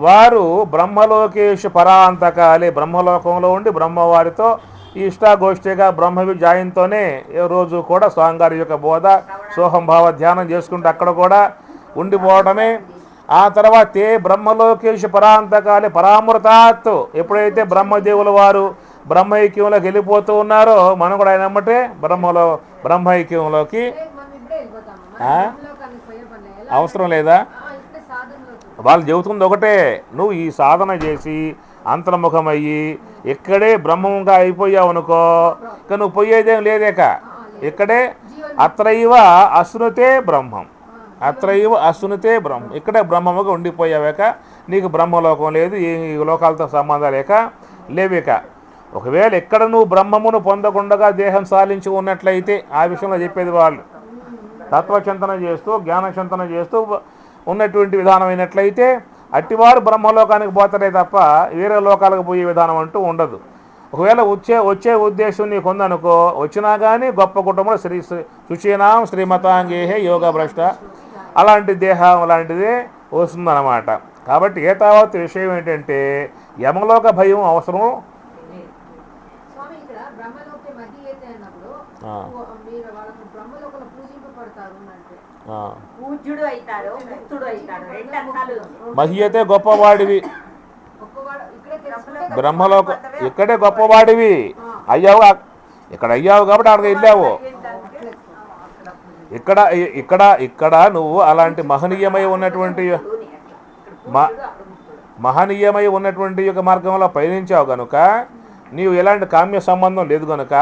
వారు బ్రహ్మలోకేషు పరాంతకాలే బ్రహ్మలోకంలో ఉండి బ్రహ్మవారితో ఇష్టాగోష్ఠిగా బ్రహ్మ విజయంతోనే రోజు కూడా స్వామివారి యొక్క బోధ సోహంభావ ధ్యానం చేసుకుంటూ అక్కడ కూడా ఉండిపోవడమే. ఆ తర్వాత తే బ్రహ్మలోకేషు పరాంతకాలే పరామృతాత్ ఎప్పుడైతే బ్రహ్మదేవుల వారు బ్రహ్మైక్యంలోకి వెళ్ళిపోతూ ఉన్నారో మనం కూడా ఆయన ఎమ్మటే బ్రహ్మైక్యంలోకి అవసరం లేదా? వాళ్ళు చెబుతుంది ఒకటే, నువ్వు ఈ సాధన చేసి అంతర్ముఖమయ్యి ఇక్కడే బ్రహ్మంగా అయిపోయావు అనుకో, ఇక నువ్వు పోయేదేం లేదేక. ఇక్కడే అత్రైవ అశ్నుతే బ్రహ్మం, అత్రైవ అశ్నుతే బ్రహ్మం, ఇక్కడే బ్రహ్మముగా ఉండిపోయావేక. నీకు బ్రహ్మలోకం లేదు, ఈ లోకాలతో సంబంధాలు లేవిక. ఒకవేళ ఎక్కడ నువ్వు బ్రహ్మమును పొందకుండగా దేహం సాధించి ఉన్నట్లయితే ఆ విషయంలో చెప్పేది వాళ్ళు తత్వచింతన చేస్తూ జ్ఞానచింతన చేస్తూ ఉన్నటువంటి విధానం అయినట్లయితే అట్టివారు బ్రహ్మలోకానికి పోతారే తప్ప వేరే లోకాలకు పోయే విధానం అంటూ ఉండదు. ఒకవేళ వచ్చే ఉద్దేశం నీకు ఉందనుకో, వచ్చినా కానీ గొప్ప కుటుంబంలో శుచీనాం శ్రీమతాంగేహే యోగ భ్రష్ట అలాంటి దేహం లాంటిదే వస్తుందన్నమాట. కాబట్టి ఏతావత్ విషయం ఏంటంటే యమలోక భయం అవసరం. మహీయతే గొప్పవాడివి, బ్రహ్మలోక ఇక్కడే గొప్పవాడివి అయ్యావు, ఇక్కడ అయ్యావు కాబట్టి అక్కడికి వెళ్ళావు. ఇక్కడ ఇక్కడ ఇక్కడ నువ్వు అలాంటి మహనీయమై ఉన్నటువంటి యొక్క మార్గంలో పయనించావు కనుక నీవు ఎలాంటి కామ్య సంబంధం లేదు కనుక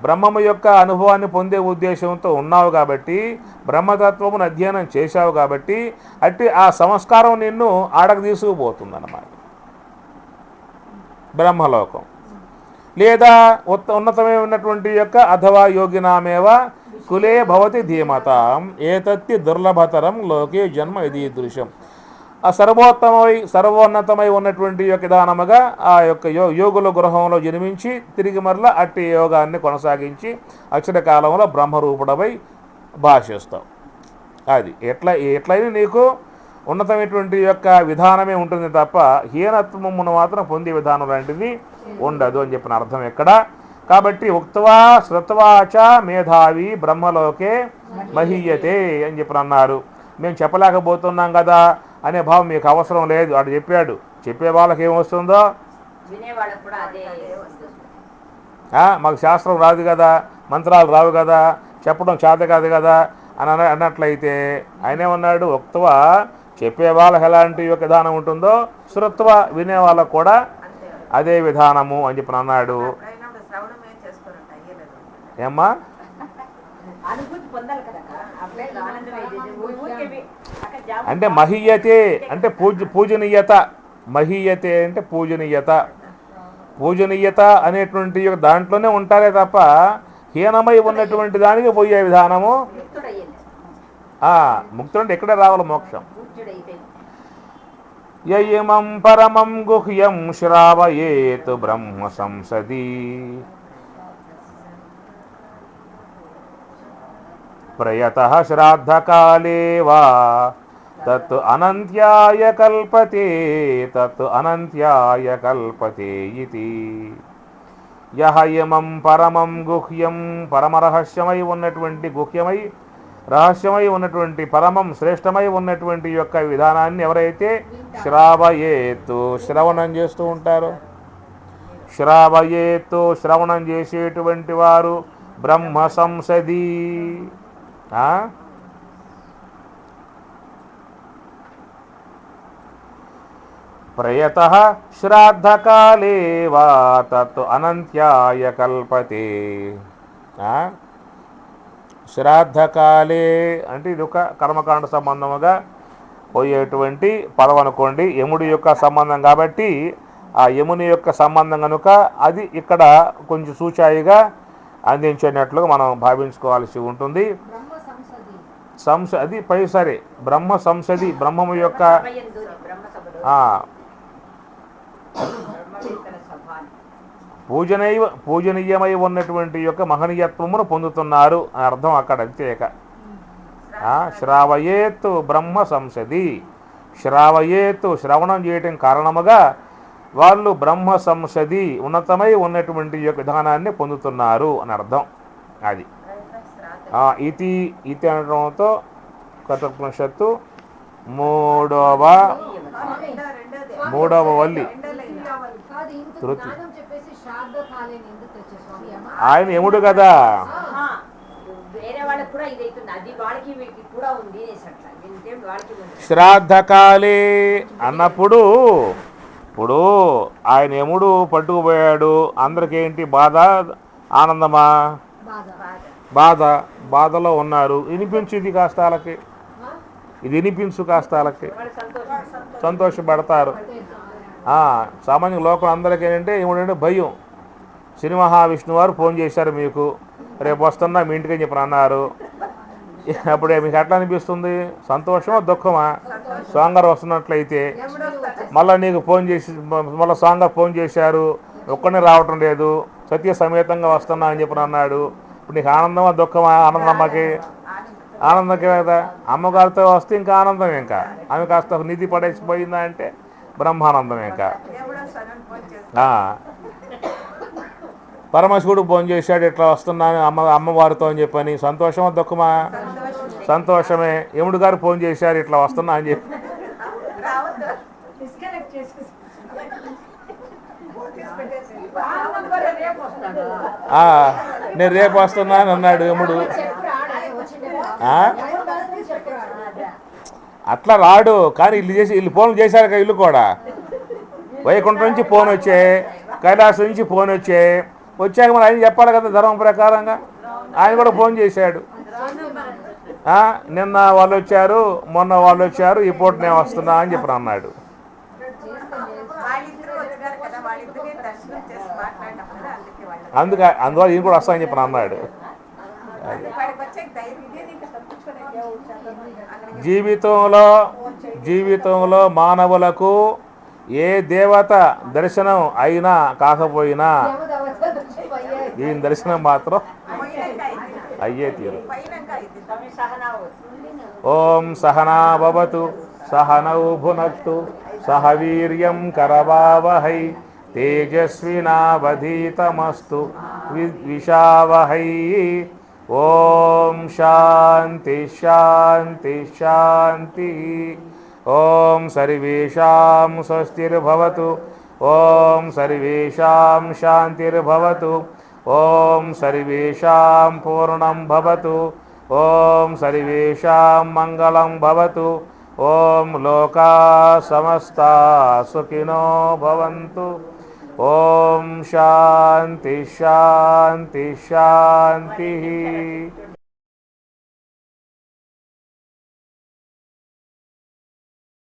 బ్రహ్మము యొక్క అనుభవాన్ని పొందే ఉద్దేశంతో ఉన్నావు కాబట్టి బ్రహ్మతత్వమును అధ్యయనం చేశావు కాబట్టి అట్టి ఆ సంస్కారం నిన్ను ఆడకు తీసుకుపోతుందన్నమాట బ్రహ్మలోకం. లేదా ఉన్నతమే ఉన్నటువంటి యొక్క అథవా యోగినామేవ కులే భవతి ధీమతాం ఏతత్తి దుర్లభతరం లోకే జన్మ ఇదీదృశం. ఆ సర్వోన్నతమై ఉన్నటువంటి యొక్క విధానముగా ఆ యొక్క యోగుల గృహంలో జన్మించి తిరిగి మరలా అట్టి యోగాన్ని కొనసాగించి అక్షర కాలంలో బ్రహ్మరూపుడపై భాషిస్తావు. అది ఎట్లయినా నీకు ఉన్నతమైనటువంటి యొక్క విధానమే ఉంటుంది తప్ప హీనత్వమును మాత్రం పొందే విధానం లాంటిది ఉండదు అని చెప్పిన అర్థం ఎక్కడ. కాబట్టి ఉక్త్వా శ్రుత్వాచ మేధావి బ్రహ్మలోకే మహీయతే అని చెప్పిన అన్నారు. మేము చెప్పలేకపోతున్నాం కదా అనే భావం మీకు అవసరం లేదు. అటు చెప్పాడు, చెప్పే వాళ్ళకి ఏమొస్తుందో, మాకు శాస్త్రం రాదు కదా, మంత్రాలు రావు కదా, చెప్పడం చేత కాదు కదా అని అన్నట్లయితే ఆయన ఏమన్నాడు, ఉక్త్వా చెప్పే వాళ్ళకి ఎలాంటి యొక్క విధానం ఉంటుందో శ్రుత్వ వినే వాళ్ళకు కూడా అదే విధానము అని చెప్పి అన్నాడు. ఏమ్మా అంటే మహీయతే అంటే పూజనీయత, మహీయతే అంటే పూజనీయత అనేటువంటి దాంట్లోనే ఉంటారే తప్ప హీనమై ఉన్నటువంటి దానికి పోయే విధానము. ముక్తుడు అంటే ఎక్కడే రావాలి మోక్షం. యయిమం పరమం గుహ్యం శ్రావయేత్ బ్రహ్మ సంసది ప్రయతః శ్రాద్ధకాలే వా తత్ అనంత్యాయ కల్పతే తత్ అనంత్యాయ కల్పతే ఇతి. యహ ఇమం పరమం గుహ్యం, పరమరహస్యమై ఉన్నటువంటి గుహ్యమై రహస్యమై ఉన్నటువంటి పరమం శ్రేష్టమై ఉన్నటువంటి యొక్క విధానాన్ని ఎవరైతే శ్రావయేత్తు శ్రవణం చేస్తూ ఉంటారో, శ్రావయేత్తు శ్రవణం చేసేటువంటి వారు బ్రహ్మ సంసది. ప్రయతః శ్రాద్ధకాలే వా తత్ అనంత్యాయ కల్పతే. శ్రాద్ధకాలే అంటే ఇది ఒక కర్మకాండ సంబంధముగా పోయేటువంటి పదం అనుకోండి. యముడి యొక్క సంబంధం కాబట్టి ఆ యముని యొక్క సంబంధం కనుక అది ఇక్కడ కొంచెం సూచాయిగా అందించేటట్లుగా మనం భావించుకోవాల్సి ఉంటుంది. అది పై సరే బ్రహ్మ సంసది బ్రహ్మము యొక్క పూజనీయమై ఉన్నటువంటి యొక్క మహనీయత్వమును పొందుతున్నారు అని అర్థం అక్కడ. అంతేక శ్రావయేత్తు బ్రహ్మ సంసది, శ్రావయేత్తు శ్రవణం చేయటం కారణముగా వాళ్ళు బ్రహ్మ సంసది ఉన్నతమై ఉన్నటువంటి యొక్క విధానాన్ని పొందుతున్నారు అని అర్థం. అది ఇతి ఇతి అనడంతో కఠోపనిషత్తు మూడవ వల్లి తృతి. ఆయన యముడు కదా, శ్రాద్ధకాలే అన్నప్పుడు ఇప్పుడు ఆయన యముడు పట్టుకుపోయాడు. అందరికేంటి బాధ ఆనందమా? బాధలో ఉన్నారు. వినిపించింది కాస్త వాళ్ళకి, ఇది వినిపించు కాస్త వాళ్ళకి సంతోషపడతారు. సామాన్య లోకం అందరికీ ఏంటంటే ఏమిటంటే భయం. శ్రీ మహావిష్ణువు వారు ఫోన్ చేశారు మీకు, రేపు వస్తున్నా మీ ఇంటికి అని చెప్పి అన్నారు. అప్పుడే మీకు ఎట్లా అనిపిస్తుంది? సంతోషమా దుఃఖమా? స్వామిగారు వస్తున్నట్లయితే మళ్ళీ నీకు ఫోన్ చేసి మళ్ళీ స్వామిగారు ఫోన్ చేశారు, ఒక్కనే రావటం లేదు, సత్య సమేతంగా వస్తున్నా అని చెప్పి అన్నాడు. ఇప్పుడు నీకు ఆనందమా దుఃఖమా? ఆనందమ్మకి ఆనందకే కదా. అమ్మగారితో వస్తే ఇంకా ఆనందం, ఇంకా ఆమె కాస్త నిధి పడేసిపోయిందా అంటే బ్రహ్మానందం. ఇంకా పరమశివుడు ఫోన్ చేశాడు, ఇట్లా వస్తున్నాను అమ్మవారితో అని చెప్పని. సంతోషమా దుఃఖమా? సంతోషమే. యముడు గారు ఫోన్ చేశారు, ఇట్లా వస్తున్నా అని చెప్పి. నేను రేపు వస్తున్నాను అన్నాడు యముడు. అట్లా రాడు, కానీ వీళ్ళు ఫోన్ చేశారు కదా. ఇల్లు కూడా వైకుంఠం నుంచి ఫోన్ వచ్చే, కైలాసం నుంచి ఫోన్ వచ్చాక మరి ఆయన చెప్పాలి కదా ధర్మం ప్రకారంగా. ఆయన కూడా ఫోన్ చేశాడు, నిన్న వాళ్ళు వచ్చారు, మొన్న వాళ్ళు వచ్చారు, ఈ పూట నేను వస్తున్నా అని చెప్పి అన్నాడు. అందువల్ల ఈయన కూడా వస్తానని చెప్పి అన్నాడు. జీవితంలో మానవులకు ఏ దేవత దర్శనం అయినా కాకపోయినా ఈయన దర్శనం మాత్రం అయ్యే తీరు. ఓం సహనా భవతు సహనౌ భునక్తు సహ వీర్యం కరవావహై తేజస్వినావధీతమస్తు విద్విషావహై. ఓం శాంతి శాంతి శాంతి. ఓం సర్వేషాం స్వస్తిర్భవతు. ఓం సర్వేషాం శాంతిర్భవతు. ఓం సర్వేషాం పూర్ణం భవతు. ఓం సర్వేషాం మంగళం భవతు. ఓం లోకా సమస్తా సుఖినో భవంతు. ఓం శాంతి శాంతి శాంతి.